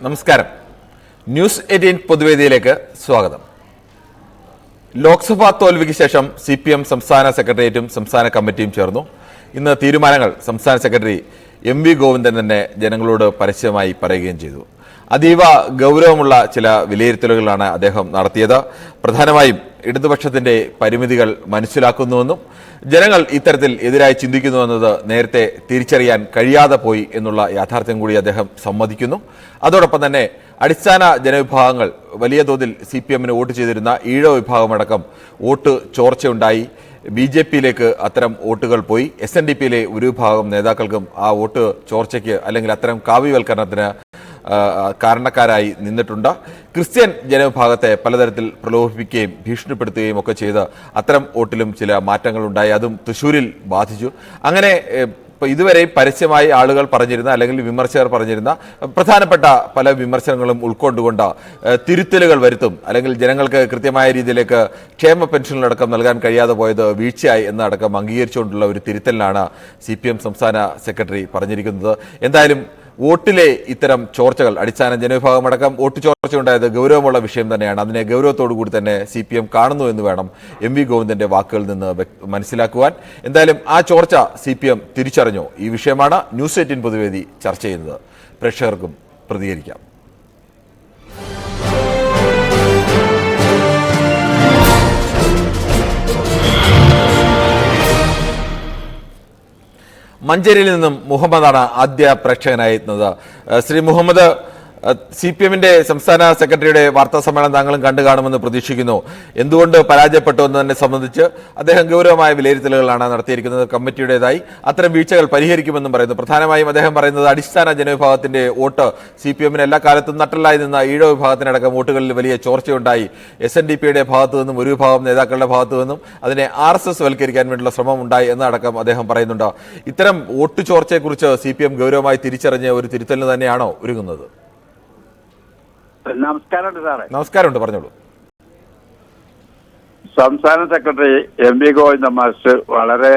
നമസ്കാരം. ന്യൂസ് 18 പൊതുവേദിയിലേക്ക് സ്വാഗതം. ലോക്സഭാ തോൽവിക്ക് ശേഷം CPM സംസ്ഥാന സെക്രട്ടേറിയറ്റും സംസ്ഥാന കമ്മിറ്റിയും ചേർന്നു. ഇന്ന് തീരുമാനങ്ങൾ സംസ്ഥാന സെക്രട്ടറി MV ഗോവിന്ദൻ തന്നെ ജനങ്ങളോട് പരസ്യമായി പറയുകയും ചെയ്തു. അതീവ ഗൗരവമുള്ള ചില വിലയിരുത്തലുകളാണ് അദ്ദേഹം നടത്തിയത്. പ്രധാനമായും ഇടതുപക്ഷത്തിന്റെ പരിമിതികൾ മനസ്സിലാക്കുന്നുവെന്നും ജനങ്ങൾ ഇത്തരത്തിൽ എതിരായി ചിന്തിക്കുന്നുവെന്നത് നേരത്തെ തിരിച്ചറിയാൻ കഴിയാതെ പോയി എന്നുള്ള യാഥാർത്ഥ്യം കൂടി അദ്ദേഹം സമ്മതിക്കുന്നു. അതോടൊപ്പം തന്നെ അടിസ്ഥാന ജനവിഭാഗങ്ങൾ വലിയ തോതിൽ CPMന് വോട്ട് ചെയ്തിരുന്ന ഈഴവ വിഭാഗമടക്കം വോട്ട് ചോർച്ചയുണ്ടായി. BJPയിലേക്ക് അത്തരം വോട്ടുകൾ പോയി. SNDPയിലെ ഒരു വിഭാഗം നേതാക്കൾക്കും ആ വോട്ട് ചോർച്ചയ്ക്ക് അല്ലെങ്കിൽ അത്തരം കാവ്യവൽക്കരണത്തിന് കാരണക്കാരായി നിന്നിട്ടുണ്ട്. ക്രിസ്ത്യൻ ജനവിഭാഗത്തെ പലതരത്തിൽ പ്രലോഭിപ്പിക്കുകയും ഭീഷണിപ്പെടുത്തുകയും ഒക്കെ ചെയ്ത് അത്തരം വോട്ടിലും ചില മാറ്റങ്ങളുണ്ടായി. അതും തൃശ്ശൂരിൽ ബാധിച്ചു. അങ്ങനെ ഇതുവരെ പരസ്യമായി ആളുകൾ പറഞ്ഞിരുന്ന അല്ലെങ്കിൽ വിമർശകർ പറഞ്ഞിരുന്ന പ്രധാനപ്പെട്ട പല വിമർശനങ്ങളും ഉൾക്കൊണ്ടുകൊണ്ട് തിരുത്തലുകൾ വരുത്തും അല്ലെങ്കിൽ ജനങ്ങൾക്ക് കൃത്യമായ രീതിയിലേക്ക് ക്ഷേമ പെൻഷനുകളടക്കം നൽകാൻ കഴിയാതെ പോയത് വീഴ്ചയായി എന്നടക്കം അംഗീകരിച്ചുകൊണ്ടുള്ള ഒരു തിരുത്തലിനാണ് CPM സംസ്ഥാന സെക്രട്ടറി പറഞ്ഞിരിക്കുന്നത്. എന്തായാലും വോട്ടിലെ ഇത്തരം ചോർച്ചകൾ, അടിസ്ഥാന ജനവിഭാഗമടക്കം വോട്ട് ചോർച്ചയുണ്ടായത് ഗൗരവമുള്ള വിഷയം തന്നെയാണ്. അതിനെ ഗൗരവത്തോടു കൂടി തന്നെ CPM കാണുന്നു എന്ന് വേണം MV ഗോവിന്ദന്റെ വാക്കുകളിൽ നിന്ന് മനസ്സിലാക്കുവാൻ. എന്തായാലും ആ ചോർച്ച CPM തിരിച്ചറിഞ്ഞു. ഈ വിഷയമാണ് ന്യൂസ് 18 പൊതുവേദി ചർച്ച ചെയ്യുന്നത്. പ്രേക്ഷകർക്കും പ്രതികരിക്കാം. മഞ്ചേരിയിൽ നിന്നും മുഹമ്മദാണ് ആദ്യ പ്രേക്ഷകനായി എത്തുന്നത്. ശ്രീ മുഹമ്മദ്, CPMന്റെ സംസ്ഥാന സെക്രട്ടറിയുടെ വാർത്താ സമ്മേളനം താങ്കളും കണ്ടു കാണുമെന്ന് പ്രതീക്ഷിക്കുന്നു. എന്തുകൊണ്ട് പരാജയപ്പെട്ടു എന്നതിനെ സംബന്ധിച്ച് അദ്ദേഹം ഗൗരവമായ വിലയിരുത്തലുകളാണ് നടത്തിയിരിക്കുന്നത്. കമ്മിറ്റിയുടേതായി അത്തരം വീഴ്ചകൾ പരിഹരിക്കുമെന്നും പറയുന്നു. പ്രധാനമായും അദ്ദേഹം പറയുന്നത് അടിസ്ഥാന ജനവിഭാഗത്തിന്റെ വോട്ട് CPMന് എല്ലാ കാലത്തും നട്ടലായി നിന്ന ഈഴവ വിഭാഗത്തിനടക്കം വോട്ടുകളിൽ വലിയ ചോർച്ചയുണ്ടായി. SNDPയുടെ ഭാഗത്തു നിന്നും ഒരു വിഭാഗം നേതാക്കളുടെ ഭാഗത്തു നിന്നും അതിനെ RSS വൽക്കരിക്കാൻ വേണ്ടിയുള്ള ശ്രമം ഉണ്ടായി എന്നടക്കം അദ്ദേഹം പറയുന്നുണ്ട്. ഇത്തരം വോട്ട് ചോർച്ചയെക്കുറിച്ച് CPM ഗൗരവമായി തിരിച്ചറിഞ്ഞ ഒരു തിരുത്തലിന് തന്നെയാണോ ഒരുങ്ങുന്നത്? നമസ്കാരമുണ്ട് സാറേ. നമസ്കാരമുണ്ട്, പറഞ്ഞോളൂ. സംസ്ഥാന സെക്രട്ടറി MV ഗോവിന്ദൻ മാസ്റ്റർ വളരെ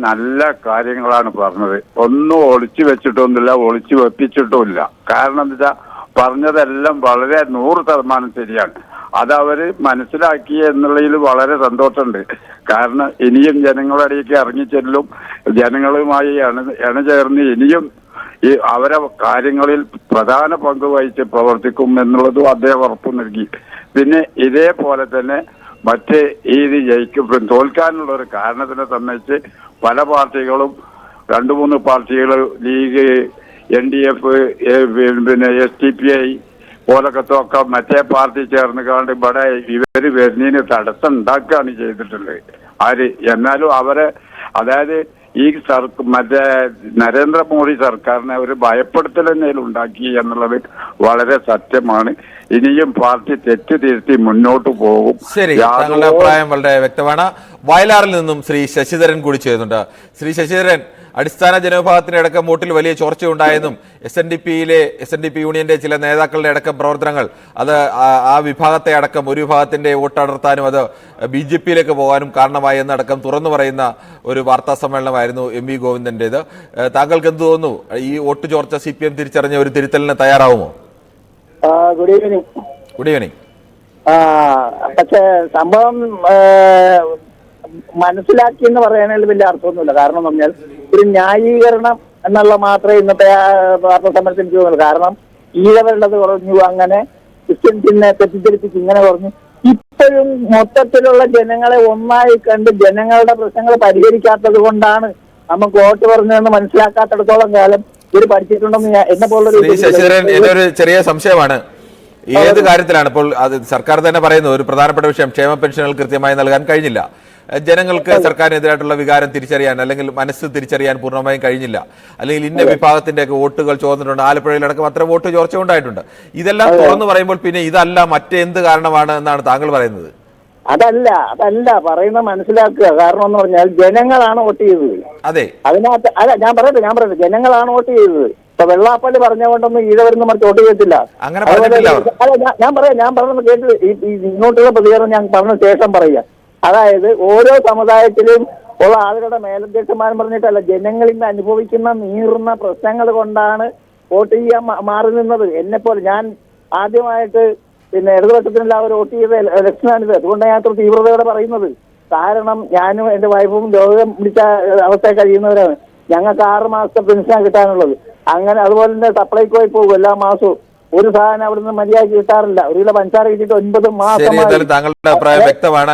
നല്ല കാര്യങ്ങളാണ് പറഞ്ഞത്. ഒന്നും ഒളിച്ചു വെച്ചിട്ടൊന്നുമില്ല, ഒളിച്ചു വെപ്പിച്ചിട്ടുമില്ല. കാരണം എന്താ വെച്ചാൽ പറഞ്ഞതെല്ലാം വളരെ 100% ശരിയാണ്. അതവര് മനസ്സിലാക്കി എന്നുള്ളതിൽ വളരെ സന്തോഷമുണ്ട്. കാരണം ഇനിയും ജനങ്ങളുടെ ഇടയ്ക്ക് ഇറങ്ങിച്ചെല്ലും, ജനങ്ങളുമായി ഇണചേർന്ന് ഇനിയും ഈ അവരെ കാര്യങ്ങളിൽ പ്രധാന പങ്ക് വഹിച്ച് പ്രവർത്തിക്കും എന്നുള്ളതും അദ്ദേഹം ഉറപ്പു നൽകി. പിന്നെ ഇതേപോലെ തന്നെ മറ്റ് ഇത് ജയിക്കും തോൽക്കാനുള്ള ഒരു കാരണത്തിനെ സംബന്ധിച്ച് പല പാർട്ടികളും 2-3 പാർട്ടികൾ ലീഗ്, NDF, പിന്നെ SDPI പോലൊക്കെ മറ്റേ പാർട്ടി ചേർന്ന് കണ്ട് ഇവിടെ ഇവര് വരുന്നതിന് തടസ്സം ഉണ്ടാക്കുകയാണ് ചെയ്തിട്ടുള്ളത്. ആര് എന്നാലും അവരെ, അതായത് ഈ മറ്റേ നരേന്ദ്രമോദി സർക്കാരിനെ ഒരു ഭയപ്പെടുത്തൽ എന്നതിൽ ഉണ്ടാക്കി എന്നുള്ളത് വളരെ സത്യമാണ്. ഇനിയും പാർട്ടി തെറ്റ് തിരുത്തി മുന്നോട്ട് പോകും. ശരി, താങ്കളുടെ അഭിപ്രായം വളരെ വ്യക്തമാണ്. വയലാറിൽ നിന്നും ശ്രീ ശശിധരൻ കൂടി ചെയ്യുന്നുണ്ട്. ശ്രീ ശശിധരൻ, അടിസ്ഥാന ജനവിഭാഗത്തിന്റെ അടക്കം വോട്ടിൽ വലിയ ചോർച്ചയുണ്ടായെന്നും SNDP യൂണിയന്റെ ചില നേതാക്കളുടെ അടക്കം പ്രവർത്തനങ്ങൾ അത് ആ വിഭാഗത്തെ അടക്കം ഒരു വിഭാഗത്തിന്റെ വോട്ടടർത്താനും അത് BJPയിലേക്ക് പോകാനും കാരണമായി എന്നടക്കം തുറന്നു പറയുന്ന ഒരു വാർത്താ സമ്മേളനമായിരുന്നു MV ഗോവിന്ദന്റേത്. താങ്കൾക്ക് എന്ത് തോന്നുന്നു? ഈ വോട്ട് ചോർച്ച CPM തിരിച്ചറിഞ്ഞ ഒരു തിരുത്തലിന് തയ്യാറാവുമോ? Good evening. Good evening. പക്ഷെ സംഭവം മനസ്സിലാക്കി എന്ന് പറയാനായിട്ട് വലിയ അർത്ഥമൊന്നുമില്ല. കാരണം എന്ന് പറഞ്ഞാൽ ഒരു ന്യായീകരണം എന്നുള്ള മാത്രമേ ഇന്നത്തെ വാർത്താ സമ്മേളനത്തിൽ എനിക്ക് തോന്നുള്ളൂ. കാരണം ഈഴവരുള്ളത് കുറഞ്ഞു, അങ്ങനെ ക്രിസ്ത്യൻസിനെ തെറ്റിദ്ധരിപ്പിച്ച് ഇങ്ങനെ കുറഞ്ഞു. ഇപ്പോഴും മൊത്തത്തിലുള്ള ജനങ്ങളെ ഒന്നായി കണ്ട് ജനങ്ങളുടെ പ്രശ്നങ്ങൾ പരിഹരിക്കാത്തത് കൊണ്ടാണ് നമുക്ക് വോട്ട് പറഞ്ഞതെന്ന് മനസ്സിലാക്കാത്തിടത്തോളം കാലം ഇവർ പഠിച്ചിട്ടുണ്ടെന്ന് എന്നെ പോലുള്ളൊരു ശശിധരൻ, എന്റെ ഒരു ചെറിയ സംശയമാണ്. ഏത് കാര്യത്തിലാണ് ഇപ്പോൾ അത് സർക്കാർ തന്നെ പറയുന്നു ഒരു പ്രധാനപ്പെട്ട വിഷയം ക്ഷേമ പെൻഷനുകൾ കൃത്യമായി നൽകാൻ കഴിഞ്ഞില്ല. ജനങ്ങൾക്ക് സർക്കാരിനെതിരായിട്ടുള്ള വികാരം തിരിച്ചറിയാൻ അല്ലെങ്കിൽ മനസ്സ് തിരിച്ചറിയാൻ പൂർണ്ണമായും കഴിഞ്ഞില്ല. അല്ലെങ്കിൽ ഇന്ന വിഭാഗത്തിന്റെ ഒക്കെ വോട്ടുകൾ ചോർന്നിട്ടുണ്ട്. ആലപ്പുഴയിലടക്കം അത്ര വോട്ട് ചോർച്ച ഉണ്ടായിട്ടുണ്ട്. ഇതെല്ലാം തുറന്നു പറയുമ്പോൾ പിന്നെ ഇതല്ല മറ്റെന്ത് കാരണമാണ് എന്നാണ് താങ്കൾ പറയുന്നത്? അതല്ല പറയുന്നത് മനസ്സിലാക്കുക. കാരണം എന്ന് പറഞ്ഞാൽ ജനങ്ങളാണ് വോട്ട് ചെയ്തത്. അതെ, അതിനകത്ത് ഞാൻ പറയട്ടെ ജനങ്ങളാണ് വോട്ട് ചെയ്തത്. ഇപ്പൊ വെള്ളാപ്പള്ളി പറഞ്ഞുകൊണ്ടൊന്നും ഈഴവരുന്ന് മറിച്ച് വോട്ട് ചെയ്യത്തില്ല. ഞാൻ പറഞ്ഞത് കേട്ട് ഇങ്ങോട്ടുള്ള പ്രതികരണം ഞാൻ പറഞ്ഞ ശേഷം പറയുക. അതായത് ഓരോ സമുദായത്തിലും ഉള്ള ആളുകളുടെ മേലധ്യക്ഷന്മാരും പറഞ്ഞിട്ടല്ല, ജനങ്ങളിൽ നിന്ന് അനുഭവിക്കുന്ന നീറുന്ന പ്രശ്നങ്ങൾ കൊണ്ടാണ് വോട്ട് ചെയ്യാൻ മാറി നിന്നത്. എന്നെപ്പോലെ ഞാൻ ആദ്യമായിട്ട് പിന്നെ ഇടതുപക്ഷത്തിനെല്ലാവരും വോട്ട് ചെയ്ത ഇലക്ഷനാണിത്. അതുകൊണ്ടാണ് ഞാൻ അത്ര തീവ്രതയോടെ പറയുന്നത്. കാരണം ഞാനും എന്റെ വൈഫും രോഗം പിടിച്ച അവസ്ഥയിൽ കഴിയുന്നവരാണ്. ഞങ്ങൾക്ക് 6 മാസത്തെ പെൻഷനാണ് കിട്ടാനുള്ളത്. അങ്ങനെ അതുപോലെ തന്നെ സപ്ലൈക്കോയി പോകും എല്ലാ മാസവും. ഒരു സാധനം അവിടുന്ന് മര്യാദ കിട്ടാറില്ല. 1 കിലോ പഞ്ചസാര കിട്ടിയിട്ട് 9 മാസമായി. താങ്കളുടെ അഭിപ്രായം വ്യക്തമാണ്.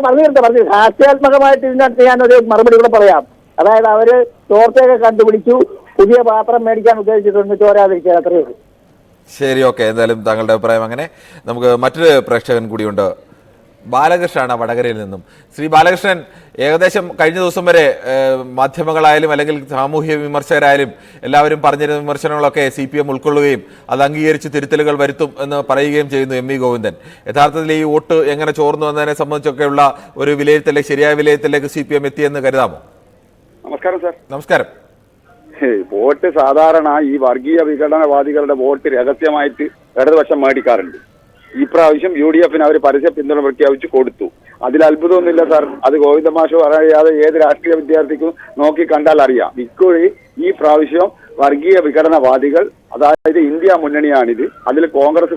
പറഞ്ഞു ഹാസ്യാത്മകമായിട്ട് ഇതിനകത്ത് ഞാനൊരു മറുപടി കൂടെ പറയാം. അതായത് അവര് ചോർച്ചയൊക്കെ കണ്ടുപിടിച്ചു, പുതിയ പാത്രം മേടിക്കാൻ ഉദ്ദേശിച്ചിട്ടുണ്ട്, ചോരാതിരിക്കുക, അത്രയേ ഉള്ളൂ. ശരി, ഓക്കെ. എന്തായാലും താങ്കളുടെ അഭിപ്രായം അങ്ങനെ. നമുക്ക് മറ്റൊരു പ്രേക്ഷകൻ കൂടിയുണ്ട്, ബാലകൃഷ്ണനാണ് വടകരയിൽ നിന്നും. ശ്രീ ബാലകൃഷ്ണൻ, ഏകദേശം കഴിഞ്ഞ ദിവസം വരെ മാധ്യമങ്ങളായാലും അല്ലെങ്കിൽ സാമൂഹ്യ വിമർശകരായാലും എല്ലാവരും പറഞ്ഞിരുന്ന വിമർശനങ്ങളൊക്കെ CPM ഉൾക്കൊള്ളുകയും അത് അംഗീകരിച്ച് തിരുത്തലുകൾ വരുത്തും എന്ന് പറയുകയും ചെയ്യുന്നു MV ഗോവിന്ദൻ. യഥാർത്ഥത്തിൽ ഈ വോട്ട് എങ്ങനെ ചോർന്നു എന്നതിനെ സംബന്ധിച്ചൊക്കെയുള്ള ഒരു വിലയിരുത്തലേക്ക്, ശരിയായ വിലയിരുത്തലിലേക്ക് CPM എത്തിയെന്ന് കരുതാമോ? നമസ്കാരം സാർ. നമസ്കാരം. വോട്ട് സാധാരണ ഈ വർഗീയ വിഘടനവാദികളുടെ വോട്ട് രഹസ്യമായിട്ട് ഇടതുപക്ഷം മേടിക്കാറുണ്ട്. ഈ പ്രാവശ്യം UDF അവർ പരസ്യ പിന്തുണ പ്രഖ്യാപിച്ച് കൊടുത്തു. അതിൽ അത്ഭുതമൊന്നുമില്ല സാർ. അത് ഗോവിന്ദ മാഷ് അറിയാതെ ഏത് രാഷ്ട്രീയ വിദ്യാർത്ഥിക്കും നോക്കി കണ്ടാൽ അറിയാം. ഇക്കുറി ഈ പ്രാവശ്യം വർഗീയ വിഘടനവാദികൾ, അതായത് ഇന്ത്യ മുന്നണിയാണിത്, അതിൽ കോൺഗ്രസ്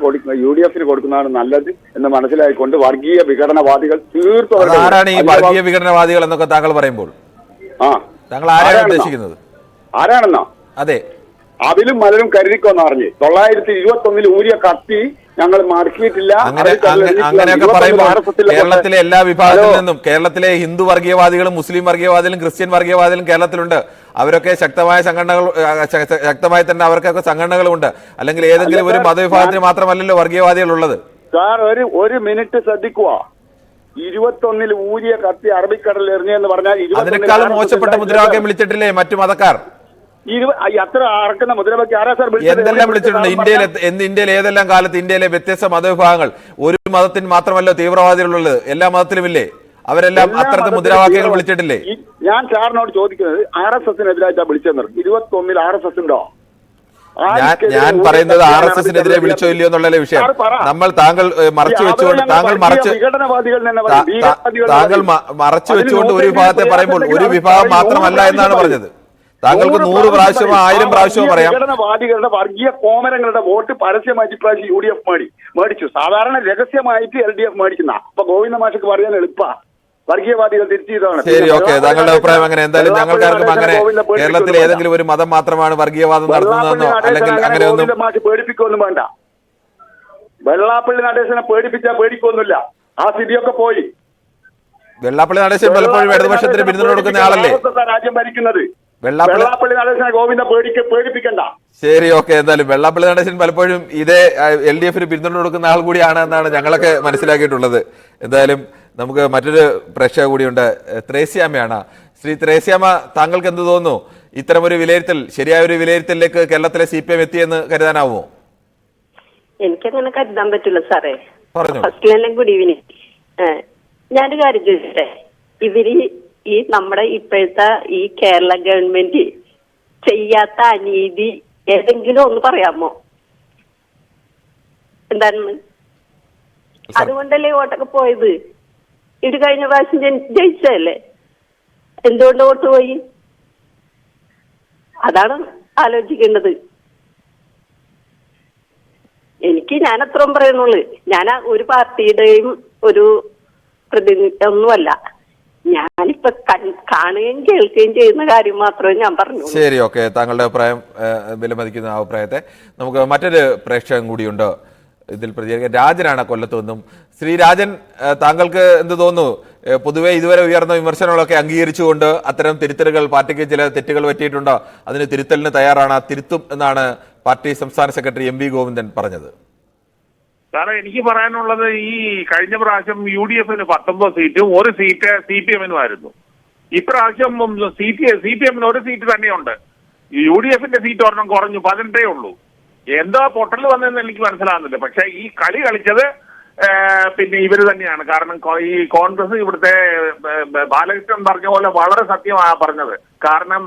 UDFന് കൊടുക്കുന്നതാണ് നല്ലത് എന്ന് മനസ്സിലായിക്കൊണ്ട് വർഗീയ വിഘടനവാദികൾ തീർത്തും. ആരാണ് ഈ വർഗീയ വിഘടനവാദികൾ എന്നൊക്കെ താങ്കൾ പറയുമ്പോൾ താങ്കൾ ആരാണ് ഉദ്ദേശിക്കുന്നത്? ആരാണെന്നാ? അതെ, അതിലും മലരും കരുതിക്കൊന്ന് അറിഞ്ഞ് 921 ഊരിയ കത്തി ഞങ്ങൾ മടക്കിയിട്ടില്ല. അങ്ങനെയൊക്കെ പറയുമ്പോൾ കേരളത്തിലെ എല്ലാ വിഭാഗത്തിൽ നിന്നും, കേരളത്തിലെ ഹിന്ദു വർഗീയവാദികളും മുസ്ലിം വർഗീയവാദികളും ക്രിസ്ത്യൻ വർഗീയവാദികളും കേരളത്തിലുണ്ട്. അവരൊക്കെ ശക്തമായ സംഘടനകൾ, ശക്തമായി തന്നെ അവർക്കൊക്കെ സംഘടനകളുണ്ട്. അല്ലെങ്കിൽ ഏതെങ്കിലും ഒരു മതവിഭാഗത്തിന് മാത്രമല്ലല്ലോ വർഗീയവാദികൾ ഉള്ളത്. സാർ ഒരു മിനിറ്റ് ശ്രദ്ധിക്കുക. 21 ഊരിയ കത്തി അറബിക്കടലിൽ എറിഞ്ഞെന്ന് പറഞ്ഞാൽ അതിനേക്കാളും മോശപ്പെട്ട മുദ്രാവാക്യം വിളിച്ചിട്ടില്ലേ മറ്റു മതക്കാർ? അത്ര അറക്കുന്ന മുദ്രാവാക്യം ആരാ സാർ? എന്തെല്ലാം വിളിച്ചിട്ടുണ്ട് ഇന്ത്യയിൽ ഏതെല്ലാം കാലത്ത് ഇന്ത്യയിലെ വ്യത്യസ്ത മതവിഭാഗങ്ങൾ, ഒരു മതത്തിന് മാത്രമല്ലോ തീവ്രവാദികളുള്ളത്, എല്ലാ മതത്തിലുമില്ലേ? അവരെല്ലാം അത്തരത്തിൽ മുദ്രാവാക്യങ്ങൾ വിളിച്ചിട്ടില്ലേ? ഞാൻ സാറിനോട് ചോദിക്കുന്നത് RSSനെതിരായിട്ടാണ് വിളിച്ചെന്ന്. 21 RSS ഉണ്ടോ? ഞാൻ പറയുന്നത് RSSനെതിരെ വിളിച്ചോ ഇല്ലയോ എന്നുള്ള വിഷയം. താങ്കൾ മറച്ചു വെച്ചുകൊണ്ട് ഒരു വിഭാഗത്തെ പറയുമ്പോൾ ഒരു വിഭാഗം മാത്രമല്ല എന്നാണ് പറഞ്ഞത്. താങ്കൾക്ക് 100 പ്രാവശ്യമോ 1000 പ്രാവശ്യമോ പറയാം. വിഘടനവാദികളുടെ വർഗീയ കോമരങ്ങളുടെ വോട്ട് പരസ്യമായിട്ട് ഇപ്രാവശ്യം UDF മേടിച്ചു. സാധാരണ രഹസ്യമായിട്ട് LDF മേടിക്കുന്ന. അപ്പൊ ഗോവിന്ദ മാഷക്ക് പറയാൻ എളുപ്പ. വർഗീയവാദികൾ തിരിച്ചതാണ്. ശരി, ഓക്കെ. താങ്കളുടെ അഭിപ്രായം അങ്ങനെ. എന്തായാലും ഞങ്ങൾക്കാർക്കും അങ്ങനെ കേരളത്തിൽ ഏതെങ്കിലും ഒരു മതം മാത്രമാണ് വർഗീയവാദം നടത്തുന്നതെന്നോ അല്ലെങ്കിൽ അങ്ങനെയൊന്നും മാഷ് പേടിപ്പിക്കൊന്നും വേണ്ട. വെള്ളാപ്പള്ളി നടേശനെ പേടിപ്പിച്ചാൽ പേടിക്കൊന്നുമില്ല. ആ സ്ഥിതിയൊക്കെ പോയി. വെള്ളാപ്പള്ളി നടേശൻ പലപ്പോഴും ഇടതുപക്ഷത്തിന് പിന്തുണ കൊടുക്കുന്ന ആളല്ലേ രാജ്യം ഭരിക്കുന്നത്? വെള്ളാപ്പള്ളി നടേശനെ ഗോവിന്ദ പേടിപ്പിക്കണ്ട. ശരി, ഓക്കെ. എന്തായാലും വെള്ളാപ്പള്ളി നടേശൻ പലപ്പോഴും ഇതേ LDFന് പിന്തുണ കൊടുക്കുന്ന ആൾ കൂടിയാണ് എന്നാണ് ഞങ്ങളൊക്കെ മനസ്സിലാക്കിയിട്ടുള്ളത്. എന്തായാലും നമുക്ക് മറ്റൊരു പ്രേക്ഷക കൂടിയുണ്ട്, ത്രേസ്യാമ്മയാണ്. ശ്രീ ത്രേസ്യാമ്മ, താങ്കൾക്ക് എന്ത് തോന്നുന്നു? ഇത്തരമൊരു വിലയിരുത്തൽ, ശരിയായ ഒരു വിലയിരുത്തലിലേക്ക് കേരളത്തിലെ CPM എത്തിയെന്ന് കരുതാനാവുമോ? എനിക്കങ്ങനെ കരുതാൻ പറ്റില്ല സാറേ. പറഞ്ഞു. First good evening. ഞാനൊരു കാര്യം ചോദിച്ചേ, ഇവര് ഈ നമ്മുടെ ഇപ്പോഴത്തെ ഈ കേരള ഗവൺമെന്റ് ചെയ്യാത്ത അനീതി ഏതെങ്കിലും ഒന്ന് പറയാമോ? എന്താണ്? അതുകൊണ്ടല്ലേ വോട്ടൊക്കെ പോയത്? ഇവര് കഴിഞ്ഞ പ്രാവശ്യം ജയിച്ചതല്ലേ? എന്തുകൊണ്ട് വോട്ട് പോയി? അതാണ് ആലോചിക്കേണ്ടത്. ഞാൻ അത്രയും പറയുന്നുള്ളു. ഞാൻ ഒരു പാർട്ടിയുടെയും ഒരു പ്രതിനിധി ഒന്നുമല്ല. ഞാനിപ്പോ കാണുകയും കേൾക്കുകയും ചെയ്യുന്ന കാര്യം മാത്രമേ ഞാൻ പറഞ്ഞു. ശരി, ഓക്കെ. താങ്കളുടെ അഭിപ്രായം വിലമതിക്കുന്ന അഭിപ്രായത്തെ നമുക്ക് മറ്റൊരു പ്രേക്ഷകൻ കൂടിയുണ്ട് ഇതിൽ പ്രതികരിക്കാൻ. രാജനാണ് കൊല്ലത്തു നിന്നും. ശ്രീ രാജൻ, താങ്കൾക്ക് എന്ത് തോന്നുന്നു? പൊതുവെ ഇതുവരെ ഉയർന്ന വിമർശനങ്ങളൊക്കെ അംഗീകരിച്ചുകൊണ്ട് അത്തരം തിരുത്തലുകൾ, പാർട്ടിക്ക് ചില തെറ്റുകൾ പറ്റിയിട്ടുണ്ടോ, അതിന് തിരുത്തലിന് തയ്യാറാണ്, തിരുത്തും എന്നാണ് പാർട്ടി സംസ്ഥാന സെക്രട്ടറി MV ഗോവിന്ദൻ പറഞ്ഞത്. സാറേ, എനിക്ക് പറയാനുള്ളത്, ഈ കഴിഞ്ഞ പ്രാവശ്യം UDFന് 19 സീറ്റും 1 സീറ്റ് CPMനുമായിരുന്നു. ഇപ്രാവശ്യം CPMന് 1 സീറ്റ് തന്നെയുണ്ട്. UDFന്റെ സീറ്റ് ഒരെണ്ണം കുറഞ്ഞു, 18 ഉള്ളൂ. എന്താ പൊട്ടൽ വന്നതെന്ന് എനിക്ക് മനസ്സിലാകുന്നില്ല. പക്ഷെ ഈ കളി കളിച്ചത് പിന്നെ ഇവര് തന്നെയാണ്. കാരണം ഈ കോൺഗ്രസ് ഇവിടുത്തെ ബാലകൃഷ്ണൻ പറഞ്ഞ പോലെ വളരെ സത്യമാണ് പറഞ്ഞത്. കാരണം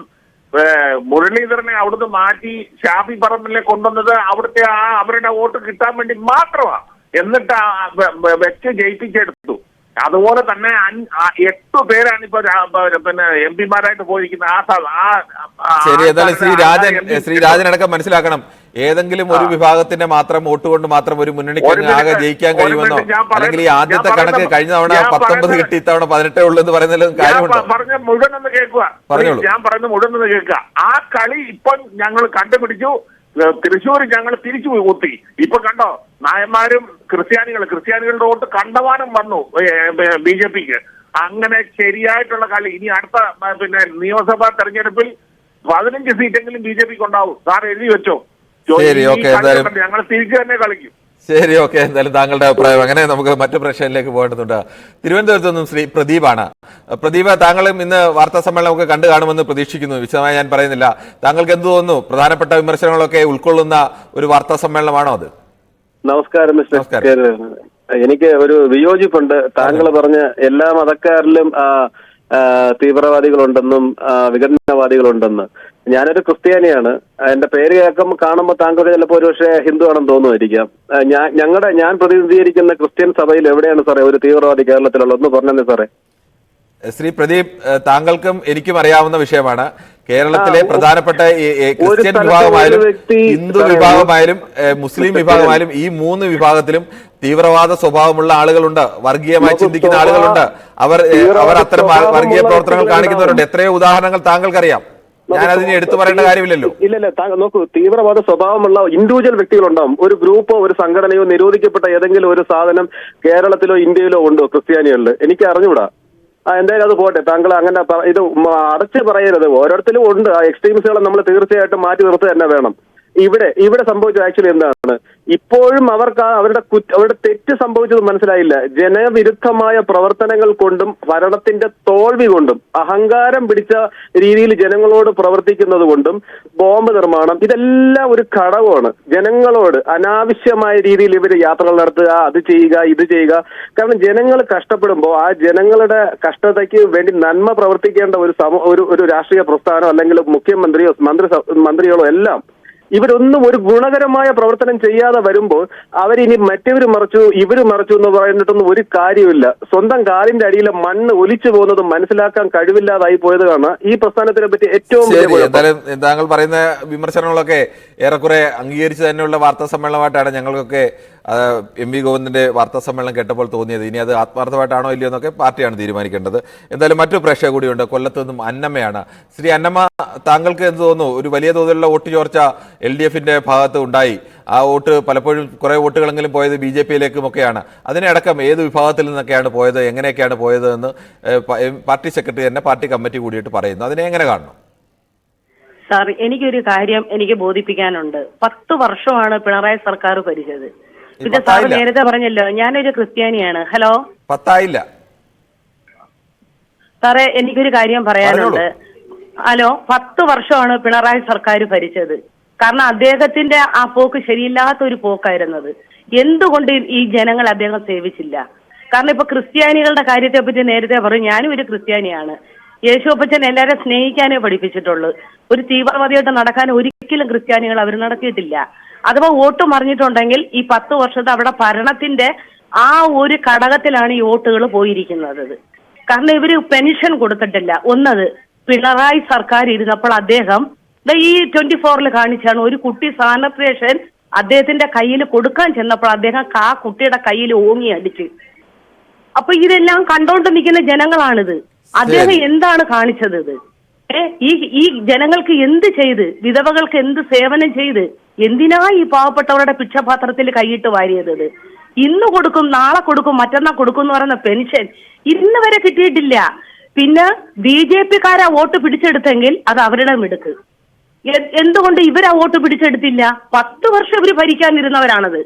മുരളീധരനെ അവിടുന്ന് മാറ്റി ഷാഫി പറമ്പിലെ കൊണ്ടുവന്നത് അവിടുത്തെ അവരുടെ വോട്ട് കിട്ടാൻ വേണ്ടി മാത്രമാണ്. എന്നിട്ട് വെച്ച് ജയിപ്പിച്ചെടുത്തു. അതുപോലെ തന്നെ 8 പേരാണ് ഇപ്പൊ പിന്നെ MP-മാരായിട്ട് പോയിരിക്കുന്നത്. ശരി, എന്നാലും ശ്രീ രാജൻ അടക്കം മനസ്സിലാക്കണം, ഏതെങ്കിലും ഒരു വിഭാഗത്തിന്റെ മാത്രം വോട്ട് കൊണ്ട് മാത്രം ഒരു മുന്നണിക്ക് ആകെ ജയിക്കാൻ കഴിയുമെന്നോ, അല്ലെങ്കിൽ ഈ ആദ്യത്തെ കണക്ക് കഴിഞ്ഞ തവണ 19 കിട്ടി, ഇത്തവണ 18 ഉള്ളൂ എന്ന് പറയുന്നതിലും കാര്യമുണ്ടോ? പറഞ്ഞ മുഴുവൻ ഒന്ന് കേൾക്കുക, ഞാൻ പറയുന്നത് മുഴുവൻ ഒന്ന് കേൾക്കുക. ആ കളി ഇപ്പം ഞങ്ങൾ കണ്ടുപിടിച്ചു. തൃശ്ശൂർ ഞങ്ങൾ തിരിച്ചു കുത്തി. ഇപ്പൊ കണ്ടോ, നായന്മാരും ക്രിസ്ത്യാനികളുടെ വോട്ട് കണ്ടവാനം വന്നു BJPക്ക്. അങ്ങനെ ശരിയായിട്ടുള്ള കളി ഇനി അടുത്ത പിന്നെ നിയമസഭാ തെരഞ്ഞെടുപ്പിൽ 15 സീറ്റെങ്കിലും BJPക്ക് ഉണ്ടാവും. സാർ എഴുതി വെച്ചോ. ഞങ്ങൾ തിരിച്ചു തന്നെ കളിക്കും. ശരി, ഓക്കെ. എന്തായാലും താങ്കളുടെ അഭിപ്രായം. അങ്ങനെ നമുക്ക് മറ്റു പ്രശ്നങ്ങളിലേക്ക് പോകേണ്ടതുണ്ട്. തിരുവനന്തപുരത്ത് നിന്നും ശ്രീ പ്രദീപാണ്. പ്രദീപ്, താങ്കളും ഇന്ന് വാർത്താ സമ്മേളനം ഒക്കെ കണ്ടു കാണുമെന്ന് പ്രതീക്ഷിക്കുന്നു. വിശദമായി ഞാൻ പറയുന്നില്ല. താങ്കൾക്ക് എന്ത് തോന്നുന്നു? പ്രധാനപ്പെട്ട വിമർശനങ്ങളൊക്കെ ഉൾക്കൊള്ളുന്ന ഒരു വാർത്താ സമ്മേളനമാണോ അത്? നമസ്കാരം മിസ്റ്റർ. എനിക്ക് ഒരു വിയോജിപ്പുണ്ട്. താങ്കൾ പറഞ്ഞ എല്ലാ മതക്കാരിലും തീവ്രവാദികളുണ്ടെന്നും വിഘടനവാദികളുണ്ടെന്ന്. ഞാനൊരു ക്രിസ്ത്യാനിയാണ്. എന്റെ പേര് കാണുമ്പോൾ താങ്കൾക്ക് ചിലപ്പോൾ ഒരുപക്ഷെ ഹിന്ദു ആണെന്ന് തോന്നുമായിരിക്കാം. ഞാൻ പ്രതിനിധീകരിക്കുന്ന ക്രിസ്ത്യൻ സഭയിൽ എവിടെയാണ് സാറേ ഒരു തീവ്രവാദി കേരളത്തിലുള്ള? ഒന്ന് പറഞ്ഞേ സാറേ. ശ്രീ പ്രദീപ്, താങ്കൾക്കും എനിക്കും അറിയാവുന്ന വിഷയമാണ്. കേരളത്തിലെ പ്രധാനപ്പെട്ട ക്രിസ്ത്യൻ വിഭാഗമായാലും ഹിന്ദു വിഭാഗമായാലും മുസ്ലിം വിഭാഗമായാലും ഈ 3 വിഭാഗത്തിലും തീവ്രവാദ സ്വഭാവമുള്ള ആളുകളുണ്ട്, വർഗീയമായി ചിന്തിക്കുന്ന ആളുകളുണ്ട്. അവർ അത്തരം വർഗീയ പ്രവർത്തനങ്ങൾ കാണിക്കുന്നവരുണ്ട്. എത്രയോ ഉദാഹരണങ്ങൾ താങ്കൾക്കറിയാം. ഞാൻ അതിന് എടുത്തു പറയേണ്ട കാര്യമില്ലല്ലോ. ഇല്ലല്ല, നോക്കൂ, തീവ്രവാദ സ്വഭാവമുള്ള ഇൻഡിവിജ്വൽ വ്യക്തികളുണ്ടാവും. ഒരു ഗ്രൂപ്പോ ഒരു സംഘടനയോ നിരോധിക്കപ്പെട്ട ഏതെങ്കിലും ഒരു സാധനം കേരളത്തിലോ ഇന്ത്യയിലോ ഉണ്ടോ ക്രിസ്ത്യാനികളിൽ? എനിക്ക് അറിഞ്ഞുകൂടാ. എന്തായാലും അത് പോട്ടെ. താങ്കൾ അങ്ങനെ ഇത് അടച്ച് പറയരുത്. ഓരോരുത്തരും ഉണ്ട്. ആ എക്സ്ട്രീമിസ്റ്റുകളെ നമ്മൾ തീർച്ചയായിട്ടും മാറ്റി നിർത്തുക തന്നെ വേണം. ഇവിടെ സംഭവിച്ചത് ആക്ച്വലി എന്താണ്? ഇപ്പോഴും അവർക്ക് അവരുടെ തെറ്റ് സംഭവിച്ചത് മനസ്സിലായില്ല. ജനവിരുദ്ധമായ പ്രവർത്തനങ്ങൾ കൊണ്ടും ഭരണത്തിന്റെ തോൽവി കൊണ്ടും അഹങ്കാരം പിടിച്ച രീതിയിൽ ജനങ്ങളോട് പ്രവർത്തിക്കുന്നത് കൊണ്ടും ബോംബ് നിർമ്മാണം ഇതെല്ലാം ഒരു ഘടകമാണ്. ജനങ്ങളോട് അനാവശ്യമായ രീതിയിൽ ഇവർ യാത്രകൾ നടത്തുക, അത് ചെയ്യുക, ഇത് ചെയ്യുക. കാരണം ജനങ്ങൾ കഷ്ടപ്പെടുമ്പോൾ ആ ജനങ്ങളുടെ കഷ്ടതയ്ക്ക് വേണ്ടി നന്മ പ്രവർത്തിക്കേണ്ട ഒരു രാഷ്ട്രീയ പ്രസ്ഥാനം അല്ലെങ്കിൽ മുഖ്യമന്ത്രിയോ മന്ത്രികളോ എല്ലാം ഇവരൊന്നും ഒരു ഗുണകരമായ പ്രവർത്തനം ചെയ്യാതെ വരുമ്പോൾ അവരിനി മറ്റവർ മറിച്ചു ഇവർ മറിച്ചു എന്ന് പറഞ്ഞിട്ടൊന്നും ഒരു കാര്യമില്ല. സ്വന്തം കാലിന്റെ അടിയിലെ മണ്ണ് ഒലിച്ചു പോകുന്നത് മനസ്സിലാക്കാൻ കഴിവില്ലാതായി പോയതാണ് ഈ പ്രസ്ഥാനത്തിനെ പറ്റി ഏറ്റവും താങ്കൾ പറയുന്ന വിമർശനങ്ങളൊക്കെ ഏറെക്കുറെ അംഗീകരിച്ച് തന്നെയുള്ള വാർത്താ സമ്മേളനമായിട്ടാണ് ഞങ്ങൾക്കൊക്കെ MP ഗോവിന്ദന്റെ വാർത്താ സമ്മേളനം കേട്ടപ്പോൾ തോന്നിയത്. ഇനി അത് ആത്മാർത്ഥമായിട്ടാണോ ഇല്ലയോ എന്നൊക്കെ പാർട്ടിയാണ് തീരുമാനിക്കേണ്ടത്. എന്തായാലും മറ്റൊരു പ്രേക്ഷക കൂടിയുണ്ട്. കൊല്ലത്ത് നിന്നും അന്നമ്മയാണ്. ശ്രീ അന്നമ്മ, താങ്കൾക്ക് എന്ത് തോന്നുന്നു? ഒരു വലിയ തോതിലുള്ള വോട്ട് ചോർച്ച LDFന്റെ ഭാഗത്ത് ഉണ്ടായി. ആ വോട്ട് പലപ്പോഴും കുറെ വോട്ടുകളെങ്കിലും പോയത് BJPയിലേക്കുമൊക്കെയാണ്. അതിനടക്കം ഏത് വിഭാഗത്തിൽ നിന്നൊക്കെയാണ് പോയത്, എങ്ങനെയൊക്കെയാണ് പോയത് എന്ന് പാർട്ടി സെക്രട്ടറി തന്നെ പാർട്ടി കമ്മിറ്റി കൂടിയിട്ട് പറയുന്നു. അതിനെ എങ്ങനെ കാണണം? സാർ, എനിക്കൊരു കാര്യം എനിക്ക് ബോധിപ്പിക്കാനുണ്ട്. 10 വർഷമാണ് പിണറായി സർക്കാർ ഭരിച്ചത്. പിന്നെ സാർ നേരത്തെ പറഞ്ഞല്ലോ ഞാനൊരു ക്രിസ്ത്യാനിയാണ്. ഹലോ, 10 ആയില്ല സാറേ, എനിക്കൊരു കാര്യം പറയാനുണ്ട്. ഹലോ, 10 വർഷമാണ് പിണറായി സർക്കാർ ഭരിച്ചത്. കാരണം അദ്ദേഹത്തിന്റെ ആ പോക്ക് ശരിയില്ലാത്ത ഒരു പോക്കായിരുന്നത്. എന്തുകൊണ്ട് ഈ ജനങ്ങൾ അദ്ദേഹം സേവിച്ചില്ല? കാരണം ഇപ്പൊ ക്രിസ്ത്യാനികളുടെ കാര്യത്തെ പറ്റി നേരത്തെ പറയും. ഞാനും ഒരു ക്രിസ്ത്യാനിയാണ്. യേശുപ്പച്ചൻ എല്ലാവരും സ്നേഹിക്കാനേ പഠിപ്പിച്ചിട്ടുള്ളൂ. ഒരു തീവ്രവാദിയായിട്ട് നടക്കാൻ ഒരിക്കലും ക്രിസ്ത്യാനികൾ അവർ നടത്തിയിട്ടില്ല. അഥവാ വോട്ട് മറിഞ്ഞിട്ടുണ്ടെങ്കിൽ ഈ 10 വർഷത്തെ അവിടെ ഭരണത്തിന്റെ ആ ഒരു ഘടകത്തിലാണ് ഈ വോട്ടുകൾ പോയിരിക്കുന്നത്. കാരണം ഇവര് പെൻഷൻ കൊടുത്തിട്ടില്ല. ഒന്നത് പിണറായി സർക്കാർ ഇരുന്നപ്പോൾ അദ്ദേഹം ഈ 24-ൽ കാണിച്ചാണ് ഒരു കുട്ടി സാനിറ്റേഷൻ അദ്ദേഹത്തിന്റെ കയ്യിൽ കൊടുക്കാൻ ചെന്നപ്പോൾ അദ്ദേഹം ആ കുട്ടിയുടെ കയ്യിൽ ഓങ്ങി അടിച്ച്. അപ്പൊ ഇതെല്ലാം കണ്ടോണ്ട് നിൽക്കുന്ന ജനങ്ങളാണിത്. അദ്ദേഹം എന്താണ് കാണിച്ചത്? ഇത് ഈ ജനങ്ങൾക്ക് എന്ത് ചെയ്ത്, വിധവകൾക്ക് എന്ത് സേവനം ചെയ്ത്, എന്തിനാ ഈ പാവപ്പെട്ടവരുടെ ഭിക്ഷപാത്രത്തിൽ കൈയിട്ട് വാരിയത്? ഇന്ന് കൊടുക്കും, നാളെ കൊടുക്കും, മറ്റന്നാൾ കൊടുക്കും എന്ന് പറയുന്ന പെൻഷൻ ഇന്ന് വരെ കിട്ടിയിട്ടില്ല. പിന്നെ BJPക്കാരാ വോട്ട് പിടിച്ചെടുത്തെങ്കിൽ അത് അവരുടെ മിടുക്ക്. എന്തുകൊണ്ട് ഇവരാ വോട്ട് പിടിച്ചെടുത്തില്ല? 10 വർഷം ഇവര് ഭരിക്കാനിരുന്നവരാണത്.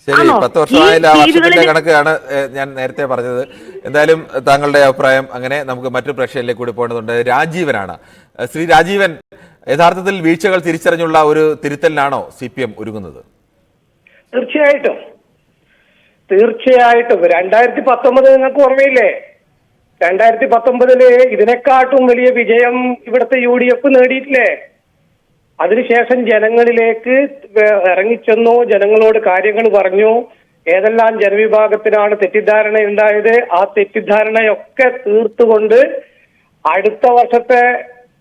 ശരി, 10 വർഷമായില്ല. ആ വർഷത്തിന്റെ കണക്കാണ് ഞാൻ നേരത്തെ പറഞ്ഞത്. എന്തായാലും താങ്കളുടെ അഭിപ്രായം. അങ്ങനെ നമുക്ക് മറ്റു പ്രേക്ഷകരിലേക്ക് കൂടി പോകേണ്ടതുണ്ട്. രാജീവനാണ്. ശ്രീ രാജീവൻ, യഥാർത്ഥത്തിൽ വീഴ്ചകൾ തിരിച്ചറിഞ്ഞുള്ള ഒരു തിരുത്തലിനാണോ CPM ഒരുങ്ങുന്നത്? തീർച്ചയായിട്ടും 2019 നിങ്ങൾക്ക് ഓർമ്മയില്ലേ? 2019 ഇതിനെക്കാട്ടും വലിയ വിജയം ഇവിടുത്തെ UDF നേടിയിട്ടില്ലേ? അതിനുശേഷം ജനങ്ങളിലേക്ക് ഇറങ്ങിച്ചെന്നു, ജനങ്ങളോട് കാര്യങ്ങൾ പറഞ്ഞു. ഏതെല്ലാം ജനവിഭാഗത്തിനാണ് തെറ്റിദ്ധാരണ ഉണ്ടായത്, ആ തെറ്റിദ്ധാരണയൊക്കെ തീർത്തുകൊണ്ട് അടുത്ത വർഷത്തെ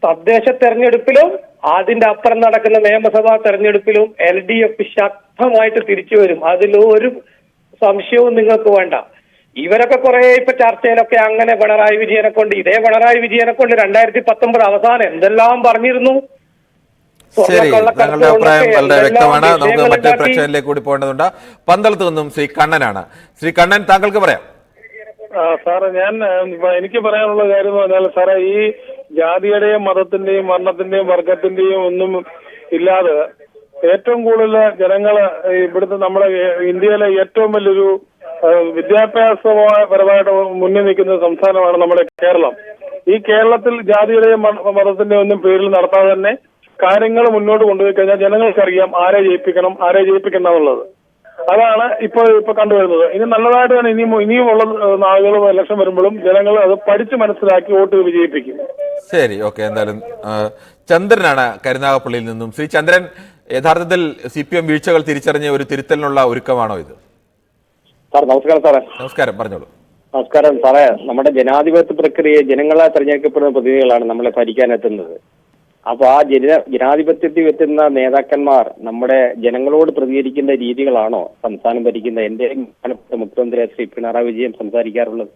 തദ്ദേശ തെരഞ്ഞെടുപ്പിലും അതിന്റെ അപ്പുറം നടക്കുന്ന നിയമസഭാ തെരഞ്ഞെടുപ്പിലും LDF ശക്തമായിട്ട് തിരിച്ചു വരും. അതിലൊരു സംശയവും നിങ്ങൾക്ക് വേണ്ട. ഇവരൊക്കെ കുറെ ഇപ്പൊ ചർച്ചയിലൊക്കെ അങ്ങനെ പിണറായി വിജയനെ കൊണ്ട് 2019 അവസാനം എന്തെല്ലാം പറഞ്ഞിരുന്നു. ശരി, താങ്കളുടെ അഭിപ്രായം വളരെ വ്യക്തമാണ്. നമുക്ക് മറ്റു പ്രശ്നങ്ങളിലേക്ക് കൂടി പോകേണ്ടതുണ്ട്. പന്തളത്ത് നിന്നും ശ്രീ കണ്ണനാണ്. ശ്രീ കണ്ണൻ, താങ്കൾക്ക് പറയാം. സാറേ, എനിക്ക് പറയാനുള്ള കാര്യം എന്ന് പറഞ്ഞാൽ സാറേ, ഈ ജാതിയുടെയും മതത്തിന്റെയും വർണ്ണത്തിന്റെയും വർഗത്തിന്റെയും ഒന്നും ഇല്ലാതെ ഏറ്റവും കൂടുതൽ ജനങ്ങള് ഇവിടുത്തെ നമ്മുടെ ഇന്ത്യയിലെ ഏറ്റവും വലിയൊരു വിദ്യാഭ്യാസപരമായിട്ട് മുന്നിൽ നിൽക്കുന്ന സംസ്ഥാനമാണ് നമ്മുടെ കേരളം. ഈ കേരളത്തിൽ ജാതിയുടെയും മതത്തിന്റെയും ഒന്നും പേരിൽ നടത്താതെ തന്നെ കാര്യങ്ങൾ മുന്നോട്ട് കൊണ്ടുപോയി കഴിഞ്ഞാൽ ജനങ്ങൾക്കറിയാം ആരെ ജയിപ്പിക്കണം ആരെ ജയിപ്പിക്കണം എന്നുള്ളത്. അതാണ് ഇപ്പൊ കണ്ടുവരുന്നത്. ഇനി നല്ലതായിട്ട് തന്നെ ഇനിയുമുള്ള നാളുകളും ഇലക്ഷൻ വരുമ്പോഴും ജനങ്ങൾ അത് പഠിച്ച് മനസ്സിലാക്കി വോട്ട് വിജയിപ്പിക്കും. ശരി, ഓക്കെ. എന്തായാലും ചന്ദ്രനാണ് കരുനാഗപ്പള്ളിയിൽ നിന്നും. ശ്രീ ചന്ദ്രൻ, യഥാർത്ഥത്തിൽ CPM വീഴ്ചകൾ തിരിച്ചറിഞ്ഞ ഒരു തിരുത്തലിനുള്ള ഒരുക്കമാണോ ഇത്? സാർ നമസ്കാരം. സാറേ നമസ്കാരം, പറഞ്ഞോളൂ. നമസ്കാരം സാറേ. നമ്മുടെ ജനാധിപത്യ പ്രക്രിയ ജനങ്ങളാൽ തെരഞ്ഞെടുക്കപ്പെടുന്ന പ്രതിനിധികളാണ് നമ്മളെ ഭരിക്കാനെത്തുന്നത്. അപ്പൊ ആ ജനാധിപത്യത്തിൽ എത്തുന്ന നേതാക്കന്മാർ നമ്മുടെ ജനങ്ങളോട് പ്രതികരിക്കുന്ന രീതികളാണോ സംസ്ഥാനം ഭരിക്കുന്ന എന്റെ മുഖ്യമന്ത്രി ശ്രീ പിണറായി വിജയൻ സംസാരിക്കാറുള്ളത്?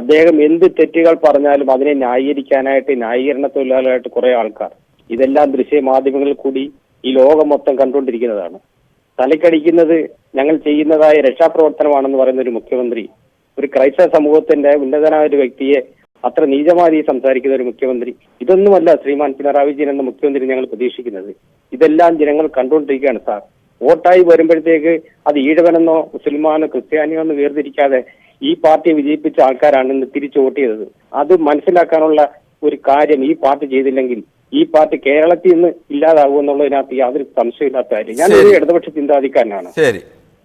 അദ്ദേഹം എന്ത് തെറ്റുകൾ പറഞ്ഞാലും അതിനെ ന്യായീകരിക്കാനായിട്ട് ന്യായീകരണ തൊഴിലാളികളായിട്ട് കുറെ ആൾക്കാർ, ഇതെല്ലാം ദൃശ്യമാധ്യമങ്ങളിൽ കൂടി ഈ ലോകം മൊത്തം കണ്ടുകൊണ്ടിരിക്കുന്നതാണ്. തലക്കടിക്കുന്നത് ഞങ്ങൾ ചെയ്യുന്നതായ രക്ഷാപ്രവർത്തനമാണെന്ന് പറയുന്ന ഒരു മുഖ്യമന്ത്രി, ഒരു ക്രൈസ്തവ സമൂഹത്തിന്റെ ഉന്നതനായ ഒരു വ്യക്തിയെ അത്ര നീചമായി സംസാരിക്കുന്ന ഒരു മുഖ്യമന്ത്രി, ഇതൊന്നുമല്ല ശ്രീമാൻ പിണറായി വിജയൻ എന്ന മുഖ്യമന്ത്രി ഞങ്ങൾ പ്രതീക്ഷിക്കുന്നത്. ഇതെല്ലാം ജനങ്ങൾ കണ്ടുകൊണ്ടിരിക്കുകയാണ് സാർ. വോട്ടായി വരുമ്പോഴത്തേക്ക് അത് ഈഴവനെന്നോ മുസൽമാനോ ക്രിസ്ത്യാനിയോ എന്ന് വേർതിരിക്കാതെ ഈ പാർട്ടിയെ വിജയിപ്പിച്ച ആൾക്കാരാണ് ഇന്ന് തിരിച്ചു വോട്ട് ചെയ്തത്. അത് മനസ്സിലാക്കാനുള്ള ഒരു കാര്യം ഈ പാർട്ടി ചെയ്തില്ലെങ്കിൽ ഈ പാർട്ടി കേരളത്തിൽ നിന്ന് ഇല്ലാതാകുമെന്നുള്ളതിനകത്ത് യാതൊരു സംശയമില്ലാത്ത കാര്യം. ഞാനൊരു ഇടതുപക്ഷ ചിന്താധിക്കാരനാണ്.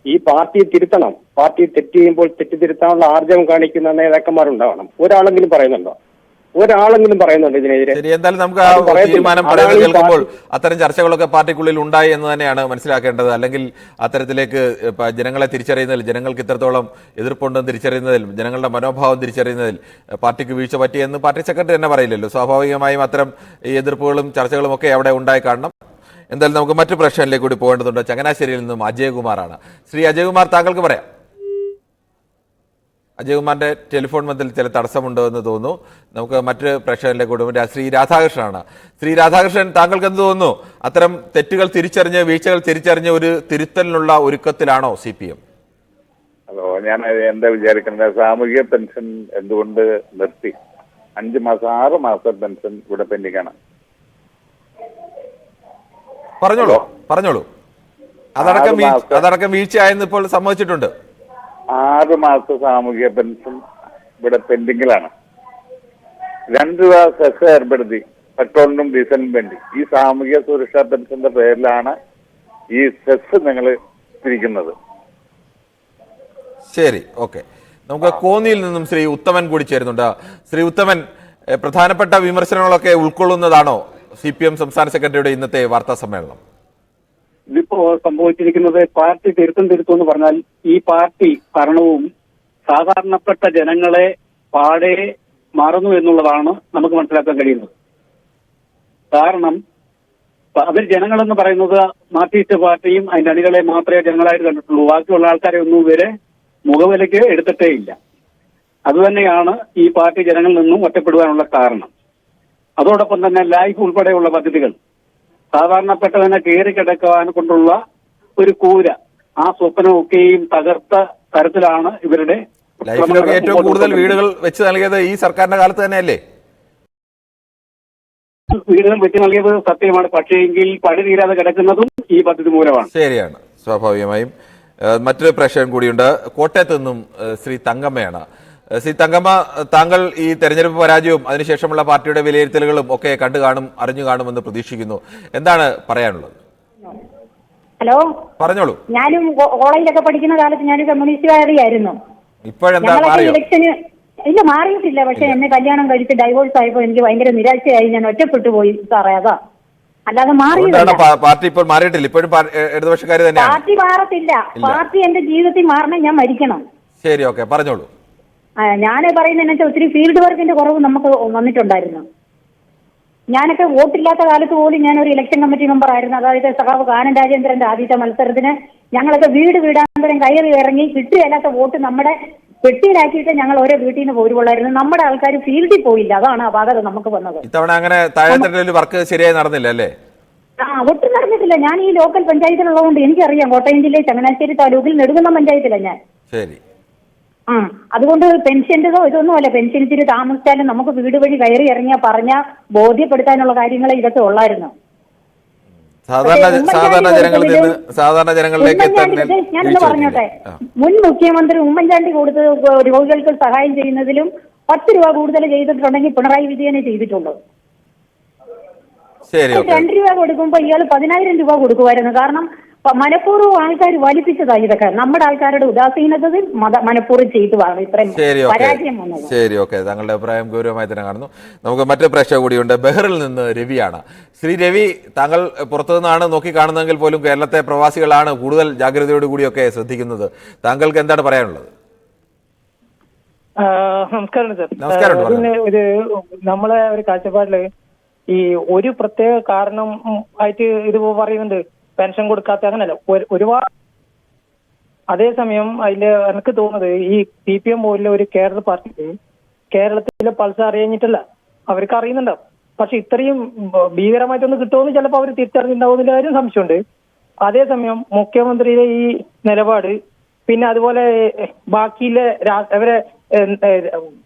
ഈ പാർട്ടിയെ തിരുത്തണം. പാർട്ടി തെറ്റ് ചെയ്യുമ്പോൾ തെറ്റിതിരുത്താനുള്ള ആർജവം കാണിക്കുന്ന നേതാക്കന്മാരുണ്ടാവണം. ഒരാളെങ്കിലും പറയുന്നുണ്ടോ? ഇതിനെതിരെ? ശരി, എന്തായാലും നമുക്ക് ആ തീരുമാനം പറയുന്നത് കേൾക്കുമ്പോൾ അത്തരം ചർച്ചകളൊക്കെ പാർട്ടിക്കുള്ളിൽ ഉണ്ടായി എന്ന് തന്നെയാണ് മനസ്സിലാക്കേണ്ടത്. അല്ലെങ്കിൽ അത്തരത്തിലേക്ക് ജനങ്ങളെ തിരിച്ചറിയുന്നതിൽ, ജനങ്ങൾക്ക് ഇത്രത്തോളം എതിർപ്പുണ്ടെന്ന് തിരിച്ചറിയുന്നതിൽ, ജനങ്ങളുടെ മനോഭാവം തിരിച്ചറിയുന്നതിൽ പാർട്ടിക്ക് വീഴ്ച പറ്റിയെന്ന് പാർട്ടി സെക്രട്ടറി തന്നെ പറയില്ലല്ലോ. സ്വാഭാവികമായും അത്തരം എതിർപ്പുകളും ചർച്ചകളും ഒക്കെ അവിടെ ഉണ്ടായി കാണണം. എന്തായാലും നമുക്ക് മറ്റു പ്രശ്നങ്ങളിലേക്ക് കൂടി പോകേണ്ടതുണ്ട്. ചങ്ങനാശ്ശേരിയിൽ നിന്നും അജയകുമാറാണ്. ശ്രീ അജയകുമാർ, താങ്കൾക്ക് പറയാം. അജയകുമാറിന്റെ ടെലിഫോൺ ബന്ധത്തിൽ ചില തടസ്സമുണ്ടോ എന്ന് തോന്നുന്നു. നമുക്ക് മറ്റ് പ്രശ്നങ്ങളിലേക്ക് കൂടി ശ്രീ രാധാകൃഷ്ണനാണ്. ശ്രീ രാധാകൃഷ്ണൻ, താങ്കൾക്ക് എന്ത് തോന്നുന്നു? അത്തരം തെറ്റുകൾ തിരിച്ചറിഞ്ഞ്, വീഴ്ചകൾ തിരിച്ചറിഞ്ഞ് ഒരു തിരുത്തലിനുള്ള ഒരുക്കത്തിലാണോ CPM? ഹലോ, ഞാൻ എന്താ വിചാരിക്കുന്നത്, സാമൂഹിക പെൻഷൻ എന്തുകൊണ്ട് നിർത്തി? 5 മാസം 6 മാസം പെൻഷൻ ഇവിടെ പെൻഡിംഗ് ആണ്. പറഞ്ഞോളൂ. അതടക്കം വീഴ്ചയായെന്ന് ഇപ്പോൾ സമ്മതിച്ചിട്ടുണ്ട്. 6 മാസം സാമൂഹിക പെൻഷൻ ഇവിടെ പെൻഡിങ്ങിലാണ്. 2 രൂപ സെസ് ഏർപ്പെടുത്തി പെട്രോളിനും ഡീസലിനും വേണ്ടി. ഈ സാമൂഹിക സുരക്ഷാ പെൻഷന്റെ പേരിലാണ് ഈ സെസ് നിങ്ങൾ തിരിക്കുന്നത്. ശരി, ഓക്കെ. നമുക്ക് കോന്നിയിൽ നിന്നും ശ്രീ ഉത്തമൻ കൂടി ചേരുന്നുണ്ട്. ശ്രീ ഉത്തമൻ, പ്രധാനപ്പെട്ട വിമർശനങ്ങളൊക്കെ ഉൾക്കൊള്ളുന്നതാണോ CPM സംസ്ഥാന സെക്രട്ടറിയുടെ ഇന്നത്തെ വാർത്താ സമ്മേളനം? ഇതിപ്പോ സംഭവിച്ചിരിക്കുന്നത് പാർട്ടി തിരുത്തും എന്ന് പറഞ്ഞാൽ ഈ പാർട്ടി ഭരണവും സാധാരണപ്പെട്ട ജനങ്ങളെ പാടെ മറന്നു എന്നുള്ളതാണ് നമുക്ക് മനസ്സിലാക്കാൻ കഴിയുന്നത്. കാരണം അവർ ജനങ്ങളെന്ന് പറയുന്നത് മാർക്സിസ്റ്റ് പാർട്ടിയും അതിന്റെ അണികളെ മാത്രമേ ജനങ്ങളായിട്ട് കണ്ടിട്ടുള്ളൂ. ബാക്കിയുള്ള ആൾക്കാരെ ഒന്നും ഇവരെ മുഖവിലയ്ക്ക് എടുത്തിട്ടേ ഇല്ല. അതുതന്നെയാണ് ഈ പാർട്ടി ജനങ്ങളിൽ നിന്നും ഒറ്റപ്പെടുവാനുള്ള കാരണം. അതോടൊപ്പം തന്നെ ലൈഫ് ഉൾപ്പെടെയുള്ള പദ്ധതികൾ സാധാരണപ്പെട്ടവനെ കയറിക്കിടക്കാൻ കൊണ്ടുള്ള ഒരു കൂര, ആ സ്വപ്നമൊക്കെയും തകർത്ത തരത്തിലാണ് ഇവരുടെ ലൈഫിലൊക്കെ ഏറ്റവും കൂടുതൽ വീടുകൾ വെച്ച് നൽകിയത് ഈ സർക്കാരിന്റെ കാലത്ത് തന്നെയല്ലേ? വീടുകൾ വെച്ച് നൽകിയത് സത്യമാണ്. പക്ഷേ എങ്കിൽ പണി തീരാതെ കിടക്കുന്നതും ഈ പദ്ധതി മൂലമാണ്. ശരിയാണ്, സ്വാഭാവികമായും. മറ്റൊരു പ്രശ്നം കൂടിയുണ്ട്. കോട്ടയത്ത് നിന്നും ശ്രീ തങ്കമ്മയാണ്. ശ്രീ തങ്കമ്മ, താങ്കൾ ഈ തെരഞ്ഞെടുപ്പ് പരാജയവും അതിനുശേഷമുള്ള പാർട്ടിയുടെ വിലയിരുത്തലുകളും ഒക്കെ കണ്ടു കാണും, അറിഞ്ഞു കാണുമെന്ന് പ്രതീക്ഷിക്കുന്നു. എന്താണ് പറയാനുള്ളത്? ഹലോ, പറഞ്ഞോളൂ. ഞാനും കോളേജിലൊക്കെ പഠിക്കുന്ന കാലത്ത് ഞാനും കമ്മ്യൂണിസ്റ്റുകാരിയായിരുന്നു. ഇപ്പോഴെന്താ മാറിയോ? ഇല്ല, മാറിയിട്ടില്ല. പക്ഷെ എന്നെ കല്യാണം കഴിച്ച് ഡൈവോഴ്സ് ആയപ്പോൾ എനിക്ക് ഭയങ്കര നിരാശയായി. ഞാൻ ഒറ്റപ്പെട്ടു പോയി സാറേ. അതാ അല്ലാതെ അതുകൊണ്ടാണ് മാറിയതല്ല. പാർട്ടി ഇപ്പോൾ മാറിയിട്ടില്ല, ഇപ്പോഴും ഇടതുപക്ഷക്കാർ തന്നെയാണ്. പാർട്ടി മാറത്തില്ല. പാർട്ടി എന്റെ ജീവിതത്തിൽ മാറണം, ഞാൻ മരിക്കണം. ശരി, ഓക്കെ, പറഞ്ഞോളൂ. ഞാൻ പറയുന്നതെന്ന് വെച്ചാൽ ഒത്തിരി ഫീൽഡ് വർക്കിന്റെ കുറവ് നമുക്ക് വന്നിട്ടുണ്ടായിരുന്നു. ഞാനൊക്കെ വോട്ടില്ലാത്ത കാലത്ത് പോലും ഞാനൊരു ഇലക്ഷൻ കമ്മിറ്റി മെമ്പർ ആയിരുന്നു. അതായത് സഖാവ് കാനൻ രാജേന്ദ്രന്റെ ആദ്യത്തെ മത്സരത്തിന് ഞങ്ങളൊക്കെ വീടാന്തരം കയറി ഇറങ്ങി കിട്ടുകയില്ലാത്ത വോട്ട് നമ്മുടെ പെട്ടിയിലാക്കിയിട്ട് ഞങ്ങൾ ഓരോ വീട്ടിൽ നിന്ന് പോരുകൊള്ളായിരുന്നു. നമ്മുടെ ആൾക്കാർ ഫീൽഡിൽ പോയില്ല. അതാണ് അപാകത നമുക്ക് വന്നത്. ഇത്തവണ അങ്ങനെ താഴെത്തട്ടിൽ വർക്ക് ശരിയായി നടന്നില്ല അല്ലേ? ഒട്ടും നടന്നിട്ടില്ല. ഞാൻ ഈ ലോക്കൽ പഞ്ചായത്തിലുള്ളതുകൊണ്ട് എനിക്കറിയാം. കോട്ടയം ജില്ലയിൽ ചങ്ങനാശ്ശേരി താലൂക്കിൽ നെടുകുന്നം പഞ്ചായത്തിലാണ് ഞാൻ. ശരി. അതുകൊണ്ട് പെൻഷൻ്റെതോ ഇതൊന്നും അല്ല. പെൻഷൻ ഇച്ചിരി താമസിച്ചാലും നമുക്ക് വീട് വഴി കയറി ഇറങ്ങിയാൽ പറഞ്ഞാൽ ബോധ്യപ്പെടുത്താനുള്ള കാര്യങ്ങൾ ഇതൊക്കെ ഉള്ളായിരുന്നു. സാധാരണ ജനങ്ങളിലേക്ക് ഞാനൊന്ന് പറഞ്ഞോട്ടെ, മുൻ മുഖ്യമന്ത്രി ഉമ്മൻചാണ്ടി കൊടുത്ത് രോഗികൾക്ക് സഹായം ചെയ്യുന്നതിലും 10 രൂപ കൂടുതൽ ചെയ്തിട്ടുണ്ടെങ്കിൽ പിണറായി വിജയനെ ചെയ്തിട്ടുള്ളൂ. 2 രൂപ കൊടുക്കുമ്പോ ഇയാൾ 10,000 രൂപ കൊടുക്കുമായിരുന്നു. കാരണം മനഃപൂർവ്വം ആൾക്കാർ വലിപ്പിച്ചതാണ് ഇതൊക്കെ. നമ്മുടെ ആൾക്കാരുടെ ഉദാസീനതയിൽ മനഃപൂർവ്വം ചെയ്തതാണ് ഇത്രയും പരാജയം വന്നത്. ശരി, ഓക്കെ, താങ്കളുടെ അഭിപ്രായം ഗൗരവമായി തന്നെ കാണുന്നു. നമുക്ക് മറ്റൊരു പ്രേക്ഷക കൂടിയുണ്ട്. ബഹ്റിൽ നിന്ന് രവിയാണ്. ശ്രീ രവി, താങ്കൾ പുറത്തുനിന്നാണ് നോക്കി കാണുന്നതെങ്കിൽ പോലും കേരളത്തെ പ്രവാസികളാണ് കൂടുതൽ ജാഗ്രതയോടുകൂടിയൊക്കെ ശ്രദ്ധിക്കുന്നത്. താങ്കൾക്ക് എന്താണ് പറയാനുള്ളത്? നമസ്കാരം സർ. നമസ്കാരം. ഒരു നമ്മളെ ഒരു കാഴ്ചപ്പാടില് ഈ ഒരു പ്രത്യേക കാരണം ആയിട്ട് ഇത് പറയുന്നുണ്ട്, പെൻഷൻ കൊടുക്കാത്ത, അങ്ങനല്ല, ഒരുപാട്. അതേസമയം എനിക്ക് തോന്നുന്നത് ഈ CPM പോലുള്ള ഒരു കേരള പാർട്ടിക്ക് കേരളത്തിലെ പൾസ് അറിയിച്ചിട്ടല്ല, അവർക്ക് അറിയുന്നുണ്ടാവും. പക്ഷെ ഇത്രയും ഭീകരമായിട്ടൊന്ന് കിട്ടുമെന്ന് ചിലപ്പോൾ അവർ തിരിച്ചറിഞ്ഞിട്ടുണ്ടാവുന്നതിന്റെ കാര്യം സംശയമുണ്ട്. അതേസമയം മുഖ്യമന്ത്രിയുടെ ഈ നിലപാട്, പിന്നെ അതുപോലെ ബാക്കിയിലെ അവരെ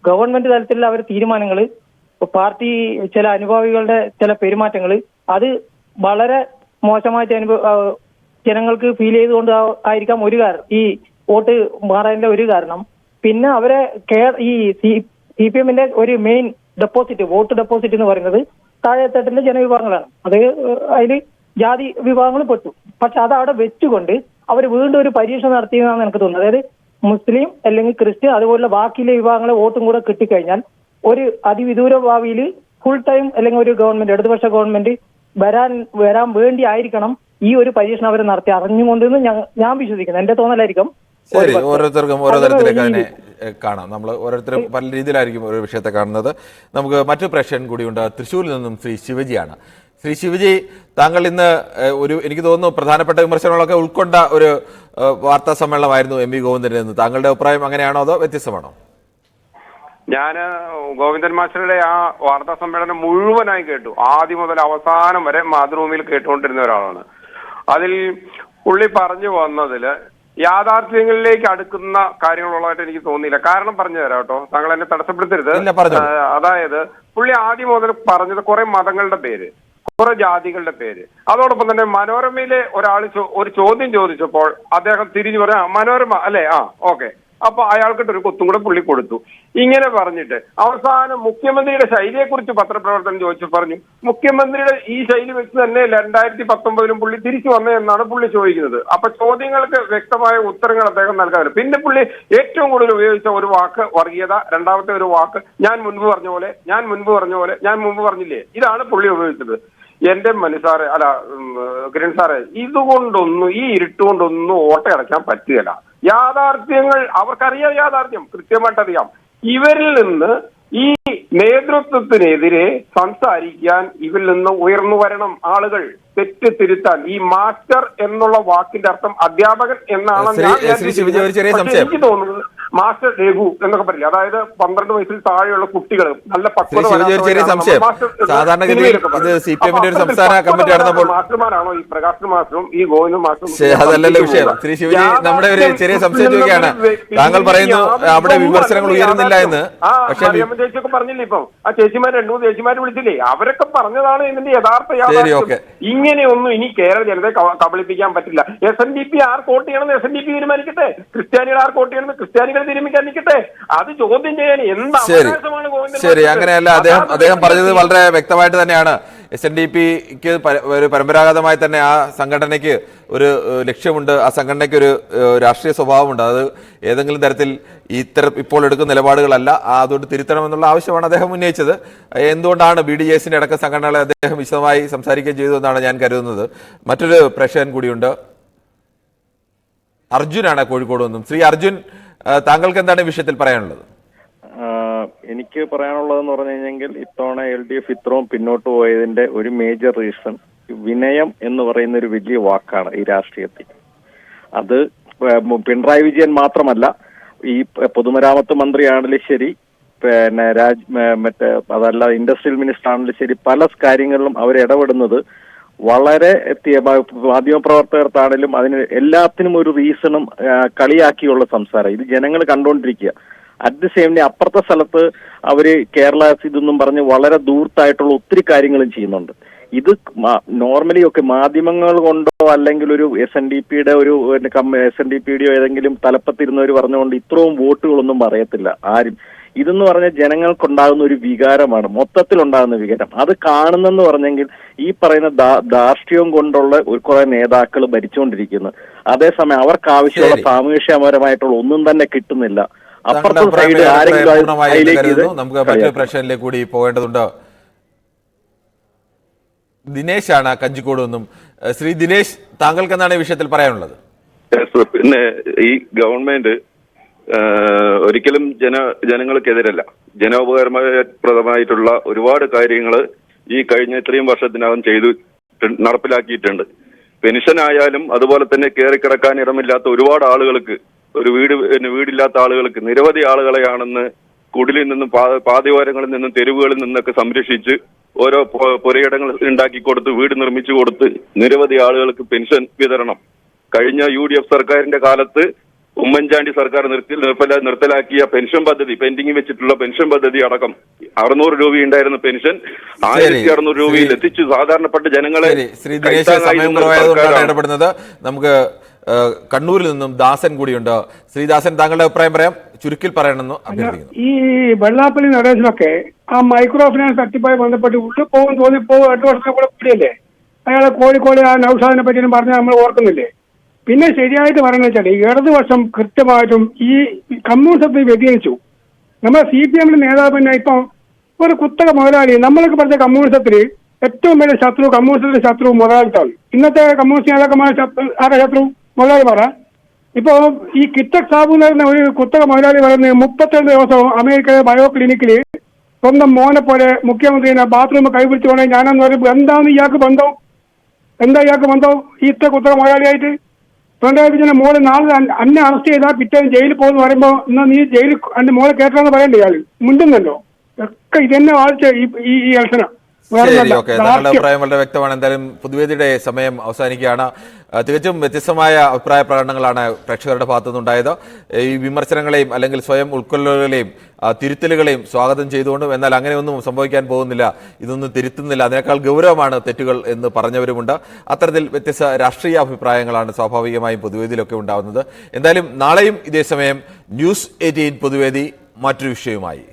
ഗവൺമെന്റ് തലത്തിലുള്ള അവരുടെ തീരുമാനങ്ങൾ, പാർട്ടി ചില അനുഭാവികളുടെ ചില പെരുമാറ്റങ്ങൾ, അത് വളരെ മോശമായിട്ട് ജനങ്ങൾക്ക് ഫീൽ ചെയ്തുകൊണ്ട് ആയിരിക്കാം ഒരു കാരണം, ഈ വോട്ട് മാറാനുള്ള ഒരു കാരണം. പിന്നെ അവരെ ഈ CPM-ന്റെ ഒരു മെയിൻ ഡെപ്പോസിറ്റ്, വോട്ട് ഡെപ്പോസിറ്റ് എന്ന് പറയുന്നത് താഴെത്തട്ടിലെ ജനവിഭാഗങ്ങളാണ്. അത് അതിൽ ജാതി വിഭാഗങ്ങൾ പെട്ടു. പക്ഷെ അത് അവിടെ വെച്ചുകൊണ്ട് അവർ വീണ്ടും ഒരു പരീക്ഷ നടത്തിയെന്നാണ് എനിക്ക് തോന്നുന്നത്. അതായത് മുസ്ലിം അല്ലെങ്കിൽ ക്രിസ്ത്യൻ അതുപോലുള്ള ബാക്കിയിലെ വിഭാഗങ്ങളെ വോട്ടും കൂടെ കിട്ടിക്കഴിഞ്ഞാൽ ഒരു അതിവിദൂര ഭാവിയിൽ ഫുൾ ടൈം അല്ലെങ്കിൽ ഒരു ഗവൺമെന്റ്, ഇടതുപക്ഷ ഗവൺമെന്റ് വരാൻ വേണ്ടി ആയിരിക്കണം ഈ ഒരു പരീക്ഷണം അവർ നടത്തി അറിഞ്ഞുകൊണ്ടെന്ന് ഞാൻ വിശ്വസിക്കുന്നു. എന്റെ തോന്നലായിരിക്കും. ശരി, ഓരോരുത്തർക്കും ഓരോ തരത്തിലേക്ക് അതിനെ കാണാം. നമ്മൾ ഓരോരുത്തരും പല രീതിയിലായിരിക്കും ഒരു വിഷയത്തെ കാണുന്നത്. നമുക്ക് മറ്റു പ്രേക്ഷകൻ കൂടിയുണ്ട്. തൃശ്ശൂരിൽ നിന്നും ശ്രീ ശിവജിയാണ്. ശ്രീ ശിവജി, താങ്കൾ ഇന്ന് എനിക്ക് തോന്നുന്നു പ്രധാനപ്പെട്ട വിമർശനങ്ങളൊക്കെ ഉൾക്കൊണ്ട ഒരു വാർത്താ സമ്മേളനമായിരുന്നു MV ഗോവിന്ദന്റെ നിന്ന്. താങ്കളുടെ അഭിപ്രായം അങ്ങനെയാണോ അതോ വ്യത്യസ്തമാണോ? ഞാൻ ഗോവിന്ദൻ മാസ്റ്ററുടെ ആ വാർത്താ സമ്മേളനം മുഴുവനായി കേട്ടു. ആദ്യം മുതൽ അവസാനം വരെ മാതൃഭൂമിയിൽ കേട്ടുകൊണ്ടിരുന്ന ഒരാളാണ്. അതിൽ പുള്ളി പറഞ്ഞു വന്നതില് യാഥാർത്ഥ്യങ്ങളിലേക്ക് അടുക്കുന്ന കാര്യങ്ങളുള്ളതായിട്ട് എനിക്ക് തോന്നിയില്ല. കാരണം പറഞ്ഞു തരാം കേട്ടോ, താങ്കൾ എന്നെ തടസ്സപ്പെടുത്തരുത്. അതായത് പുള്ളി ആദ്യം മുതൽ പറഞ്ഞത് കുറെ മതങ്ങളുടെ പേര്, കുറെ ജാതികളുടെ പേര്. അതോടൊപ്പം തന്നെ മനോരമയിലെ ഒരാൾ ഒരു ചോദ്യം ചോദിച്ചപ്പോൾ അദ്ദേഹം തിരിഞ്ഞു പറഞ്ഞ മനോരമ അല്ലേ, ഓക്കെ, അപ്പൊ അയാൾക്കിട്ട് ഒരു കൊത്തും കൂടെ പുള്ളി കൊടുത്തു. ഇങ്ങനെ പറഞ്ഞിട്ട് അവസാനം മുഖ്യമന്ത്രിയുടെ ശൈലിയെക്കുറിച്ച് പത്രപ്രവർത്തനം ചോദിച്ചു പറഞ്ഞു, മുഖ്യമന്ത്രിയുടെ ഈ ശൈലി വെച്ച് തന്നെ 2019 പുള്ളി തിരിച്ചു വന്നതെന്നാണ് പുള്ളി ചോദിക്കുന്നത്. അപ്പൊ ചോദ്യങ്ങൾക്ക് വ്യക്തമായ ഉത്തരങ്ങൾ അദ്ദേഹം നൽകാറില്ല. പിന്നെ പുള്ളി ഏറ്റവും കൂടുതൽ ഉപയോഗിച്ച ഒരു വാക്ക് വർഗീയത, രണ്ടാമത്തെ ഒരു വാക്ക് ഞാൻ മുൻപ് പറഞ്ഞ പോലെ, ഞാൻ മുൻപ് പറഞ്ഞില്ലേ, ഇതാണ് പുള്ളി ഉപയോഗിച്ചത്. എന്റെ മനസ്സാറെ, അല്ല കിരൺ സാറെ, ഇതുകൊണ്ടൊന്നും ഈ ഇരുട്ടുകൊണ്ടൊന്നും ഓട്ടയടയ്ക്കാൻ പറ്റുകയില്ല. യാഥാർത്ഥ്യങ്ങൾ അവർക്കറിയാം, യാഥാർത്ഥ്യം കൃത്യമായിട്ടറിയാം. ഇവരിൽ നിന്ന് ഈ നേതൃത്വത്തിനെതിരെ സംസാരിക്കാൻ ഇവരിൽ നിന്ന് ഉയർന്നു വരണം ആളുകൾ, തെറ്റ് തിരുത്താൻ. ഈ മാസ്റ്റർ എന്നുള്ള വാക്കിന്റെ അർത്ഥം അധ്യാപകൻ എന്നാണ് എനിക്ക് തോന്നുന്നത്. മാസ്റ്റർ രഘു എന്നൊക്കെ പറയില്ല, അതായത് 12 വയസ്സിൽ താഴെയുള്ള കുട്ടികൾ നല്ല മാസ്റ്റർമാരാണോ ഈ പ്രകാശ് മാസ്റ്ററും ഈ ഗോവിന്ദ മാസ്റ്ററും? അതല്ലല്ലോ വിഷയം. ശ്രീ ശിവജി, നമ്മുടെ ഒരു ചെറിയ സംശയത്തിലേക്കാണ്. താങ്കൾ പറയുന്നു അവിടെ വിമർശനങ്ങൾ ഉയരുന്നില്ല എന്ന്. പക്ഷേ ചേച്ചിയൊക്കെ പറഞ്ഞില്ലേ, ഇപ്പം ആ ചേച്ചിമാർ 2-3 ചേച്ചിമാർ വിളിച്ചില്ലേ, അവരൊക്കെ പറഞ്ഞതാണ് ഇതിന്റെ യഥാർത്ഥ. ഇങ്ങനെയൊന്നും ഇനി കേരള ജനതയെ കബളിപ്പിക്കാൻ പറ്റില്ല. SNDP ആർക്ക് വോട്ട് ചെയ്യണമെന്ന് SNDP തീരുമാനിക്കട്ടെ, ക്രിസ്ത്യാനികൾ ആർക്ക് വോട്ട് ചെയ്യണമെന്ന് ക്രിസ്ത്യാനികൾ തീരുമാനിക്കട്ടെ. അത് ചോദ്യം ചെയ്യാൻ എന്ത് അവകാശമാണ് ഗോവിന്ദൻ? ശരി, അങ്ങനെയല്ല. അദ്ദേഹം പറഞ്ഞത് വളരെ വ്യക്തമായിട്ട് തന്നെയാണ്. SNDPക്ക് ഒരു പരമ്പരാഗതമായി തന്നെ ആ സംഘടനയ്ക്ക് ഒരു ലക്ഷ്യമുണ്ട്, ആ സംഘടനയ്ക്ക് ഒരു രാഷ്ട്രീയ സ്വഭാവമുണ്ട്. അത് ഏതെങ്കിലും തരത്തിൽ ഇപ്പോൾ എടുക്കുന്ന നിലപാടുകളല്ല, അതുകൊണ്ട് തിരുത്തണമെന്നുള്ള ആവശ്യമാണ് അദ്ദേഹം ഉന്നയിച്ചത്. എന്തുകൊണ്ടാണ് BDJസിന്റെ അടക്കം സംഘടനകളെ അദ്ദേഹം വിശദമായി സംസാരിക്കുകയും ചെയ്തു എന്നാണ് ഞാൻ കരുതുന്നത്. മറ്റൊരു പ്രേക്ഷകൻ കൂടിയുണ്ട്, അർജുനാണ് കോഴിക്കോട് നിന്നും. ശ്രീ അർജുൻ, താങ്കൾക്ക് എന്താണ് ഈ വിഷയത്തിൽ പറയാനുള്ളത്? എനിക്ക് പറയാനുള്ളതെന്ന് പറഞ്ഞു കഴിഞ്ഞെങ്കിൽ ഇത്തവണ LDF ഇത്രയും പിന്നോട്ട് പോയതിന്റെ ഒരു മേജർ റീസൺ വിനയം എന്ന് പറയുന്ന ഒരു വലിയ വാക്കാണ് ഈ രാഷ്ട്രീയത്തിൽ. അത് പിണറായി വിജയൻ മാത്രമല്ല, ഈ പൊതുമരാമത്ത് മന്ത്രിയാണെങ്കിലും ശരി, പിന്നെ അതല്ല ഇൻഡസ്ട്രിയൽ മിനിസ്റ്റർ ആണെങ്കിലും ശരി, പല കാര്യങ്ങളിലും അവർ ഇടപെടുന്നത് വളരെ മാധ്യമപ്രവർത്തകർക്കാണെങ്കിലും അതിന് എല്ലാത്തിനും ഒരു റീസണും കളിയാക്കിയുള്ള സംസാരം. ഇത് ജനങ്ങൾ കണ്ടുകൊണ്ടിരിക്കുക. അറ്റ് ദി സെയിം ടൈം അപ്പുറത്തെ സ്ഥലത്ത് അവര് കേരള ഇതൊന്നും പറഞ്ഞ് വളരെ ദൂരത്തായിട്ടുള്ള ഒത്തിരി കാര്യങ്ങളും ചെയ്യുന്നുണ്ട്. ഇത് നോർമലി ഒക്കെ മാധ്യമങ്ങൾ കൊണ്ടോ അല്ലെങ്കിൽ ഒരു SNDPയുടെ ഏതെങ്കിലും തലപ്പത്തിരുന്നവർ പറഞ്ഞുകൊണ്ട് ഇത്രയും വോട്ടുകളൊന്നും പറയത്തില്ല ആരും. ഇതെന്ന് പറഞ്ഞാൽ ജനങ്ങൾക്കുണ്ടാകുന്ന ഒരു വികാരമാണ്, മൊത്തത്തിലുണ്ടാകുന്ന വികാരം. അത് കാണുന്നെന്ന് പറഞ്ഞെങ്കിൽ ഈ പറയുന്ന ധാർഷ്ട്യവും കൊണ്ടുള്ള കുറെ നേതാക്കൾ ഭരിച്ചുകൊണ്ടിരിക്കുന്നു. അതേസമയം അവർക്ക് ആവശ്യമുള്ള സാമൂഹ്യപരമായിട്ടുള്ള ഒന്നും തന്നെ കിട്ടുന്നില്ല. അപ്പുറത്തെ സൈഡ് ആരെങ്കിലും നമുക്ക് മറ്റൊരു പ്രശ്നത്തിലേക്ക് കൂടി പോകേണ്ടതുണ്ട്. ദിനേശാണ് കഞ്ചിക്കോട് നിന്നും. ശ്രീ ദിനേശ്, താങ്കൾക്ക് എന്താണ് ഈ വിഷയത്തിൽ പറയാനുള്ളത്? പിന്നെ ഈ ഗവൺമെന്റ് ഒരിക്കലും ജനങ്ങൾക്കെതിരല്ല. ജനോപകാരപ്രദമായിട്ടുള്ള ഒരുപാട് കാര്യങ്ങൾ ഈ കഴിഞ്ഞ ഇത്രയും വർഷത്തിനകം നടപ്പിലാക്കിയിട്ടുണ്ട്. പെൻഷൻ ആയാലും അതുപോലെ തന്നെ കയറിക്കിടക്കാൻ ഇടമില്ലാത്ത ഒരുപാട് ആളുകൾക്ക്, ഒരു വീടില്ലാത്ത ആളുകൾക്ക് നിരവധി ആളുകളെയാണെന്ന് കുടിലിൽ നിന്നും പാതയോരങ്ങളിൽ നിന്നും തെരുവുകളിൽ നിന്നൊക്കെ സംരക്ഷിച്ച് ഓരോ പുരയിടങ്ങൾ ഉണ്ടാക്കി കൊടുത്ത് വീട് നിർമ്മിച്ചു കൊടുത്ത് നിരവധി ആളുകൾക്ക് പെൻഷൻ വിതരണം. കഴിഞ്ഞ UDF സർക്കാരിന്റെ കാലത്ത് ഉമ്മൻചാണ്ടി സർക്കാർ നിർത്തലാക്കിയ പെൻഷൻ പദ്ധതി, പെൻഡിംഗ് വെച്ചിട്ടുള്ള പെൻഷൻ പദ്ധതി അടക്കം 600 രൂപ ഉണ്ടായിരുന്ന പെൻഷൻ 1600 രൂപയിൽ എത്തിച്ചു സാധാരണപ്പെട്ട ജനങ്ങളെ. ശ്രീ ദിനേശ്, ഇടപെടുന്നത് നമുക്ക് കണ്ണൂരിൽ നിന്നും ദാസൻ കൂടിയുണ്ട്. ശ്രീദാസൻ, താങ്കളുടെ അഭിപ്രായം പറയാം, ചുരുക്കിൽ പറയണമെന്ന് അഭ്യർത്ഥിക്കുന്നു. ഈ വെള്ളാപ്പള്ളി നടേശനൊക്കെ ആ മൈക്രോ ഫിനാൻസ് തട്ടിപ്പായി ബന്ധപ്പെട്ട് ഉള്ളിൽ പോകും തോന്നിപ്പോകും 8 വർഷത്തെ കൂടെ പിടിയല്ലേ അയാളെ കോഴിക്കോട് ആ നൗഷാദിനെ പറ്റിയും പറഞ്ഞാൽ നമ്മൾ ഓർക്കുന്നില്ലേ? പിന്നെ ശരിയായിട്ട് പറയുന്നത് വെച്ചാൽ ഇടതുപക്ഷം കൃത്യമായിട്ടും ഈ കമ്മ്യൂണിസത്തിൽ വ്യതിചലിച്ചു. നമ്മുടെ CPM നേതാവ് തന്നെ ഇപ്പം ഒരു കുത്തക മുതലാളി, നമ്മളൊക്കെ പറഞ്ഞ കമ്മ്യൂണിസത്തിൽ ഏറ്റവും വലിയ ശത്രു, കമ്മ്യൂണിസത്തിന്റെ ശത്രു മുതലാളിത്താണ്. ഇന്നത്തെ കമ്മ്യൂണിസ്റ്റ് നേതാക്കന്മാരുടെ ആരുടെ ശത്രു? മുതലാളിമാറ. ഇപ്പോ ഈ കിറ്റക് സാബു എന്ന ഒരു കുത്തക മുതലാളി പറയുന്നത് 32 ദിവസവും അമേരിക്കയിലെ ബയോ ക്ലിനിക്കിൽ സ്വന്തം മോനെ പോലെ മുഖ്യമന്ത്രിനെ ബാത്റൂമിൽ കൈപിടിച്ചു കൊണ്ടേ ഞാനെന്ന് പറയുമ്പോൾ എന്താണ് ഇയാൾക്ക് ബന്ധം? എന്താ ഇയാൾക്ക് ബന്ധം ഈ ഇത്ര കുത്തക മുതലാളിയായിട്ട്? പിണറായി വിജയന്റെ മോള് നാളെ അന്നെ അറസ്റ്റ് ചെയ്താൽ പിറ്റേന്ന് ജയിലിൽ പോകുന്നു പറയുമ്പോൾ എന്നാ നീ ജയിലിൽ എന്റെ മോളെ കേട്ടാന്ന് പറയണ്ടേ? ഇയാൾ മിണ്ടുന്നല്ലോ. ഒക്കെ ഇതെന്നെ വാദിച്ച ഈ ഇലക്ഷനാ. താങ്കളുടെ അഭിപ്രായം വളരെ വ്യക്തമാണ്. എന്തായാലും പൊതുവേദിയുടെ സമയം അവസാനിക്കുകയാണ്. തികച്ചും വ്യത്യസ്തമായ അഭിപ്രായ പ്രകടനങ്ങളാണ് പ്രേക്ഷകരുടെ ഭാഗത്തു നിന്നുണ്ടായത്. ഈ വിമർശനങ്ങളെയും അല്ലെങ്കിൽ സ്വയം ഉൾക്കൊള്ളലുകളെയും തിരുത്തലുകളെയും സ്വാഗതം ചെയ്തുകൊണ്ടും, എന്നാൽ അങ്ങനെയൊന്നും സംഭവിക്കാൻ പോകുന്നില്ല, ഇതൊന്നും തിരുത്തുന്നില്ല, അതിനേക്കാൾ ഗൗരവമാണ് തെറ്റുകൾ എന്ന് പറഞ്ഞവരുമുണ്ട്. അത്തരത്തിൽ വ്യത്യസ്ത രാഷ്ട്രീയ അഭിപ്രായങ്ങളാണ് സ്വാഭാവികമായും പൊതുവേദിയിലൊക്കെ ഉണ്ടാകുന്നത്. എന്തായാലും നാളെയും ഇതേ സമയം News 18 പൊതുവേദി മറ്റൊരു വിഷയവുമായി.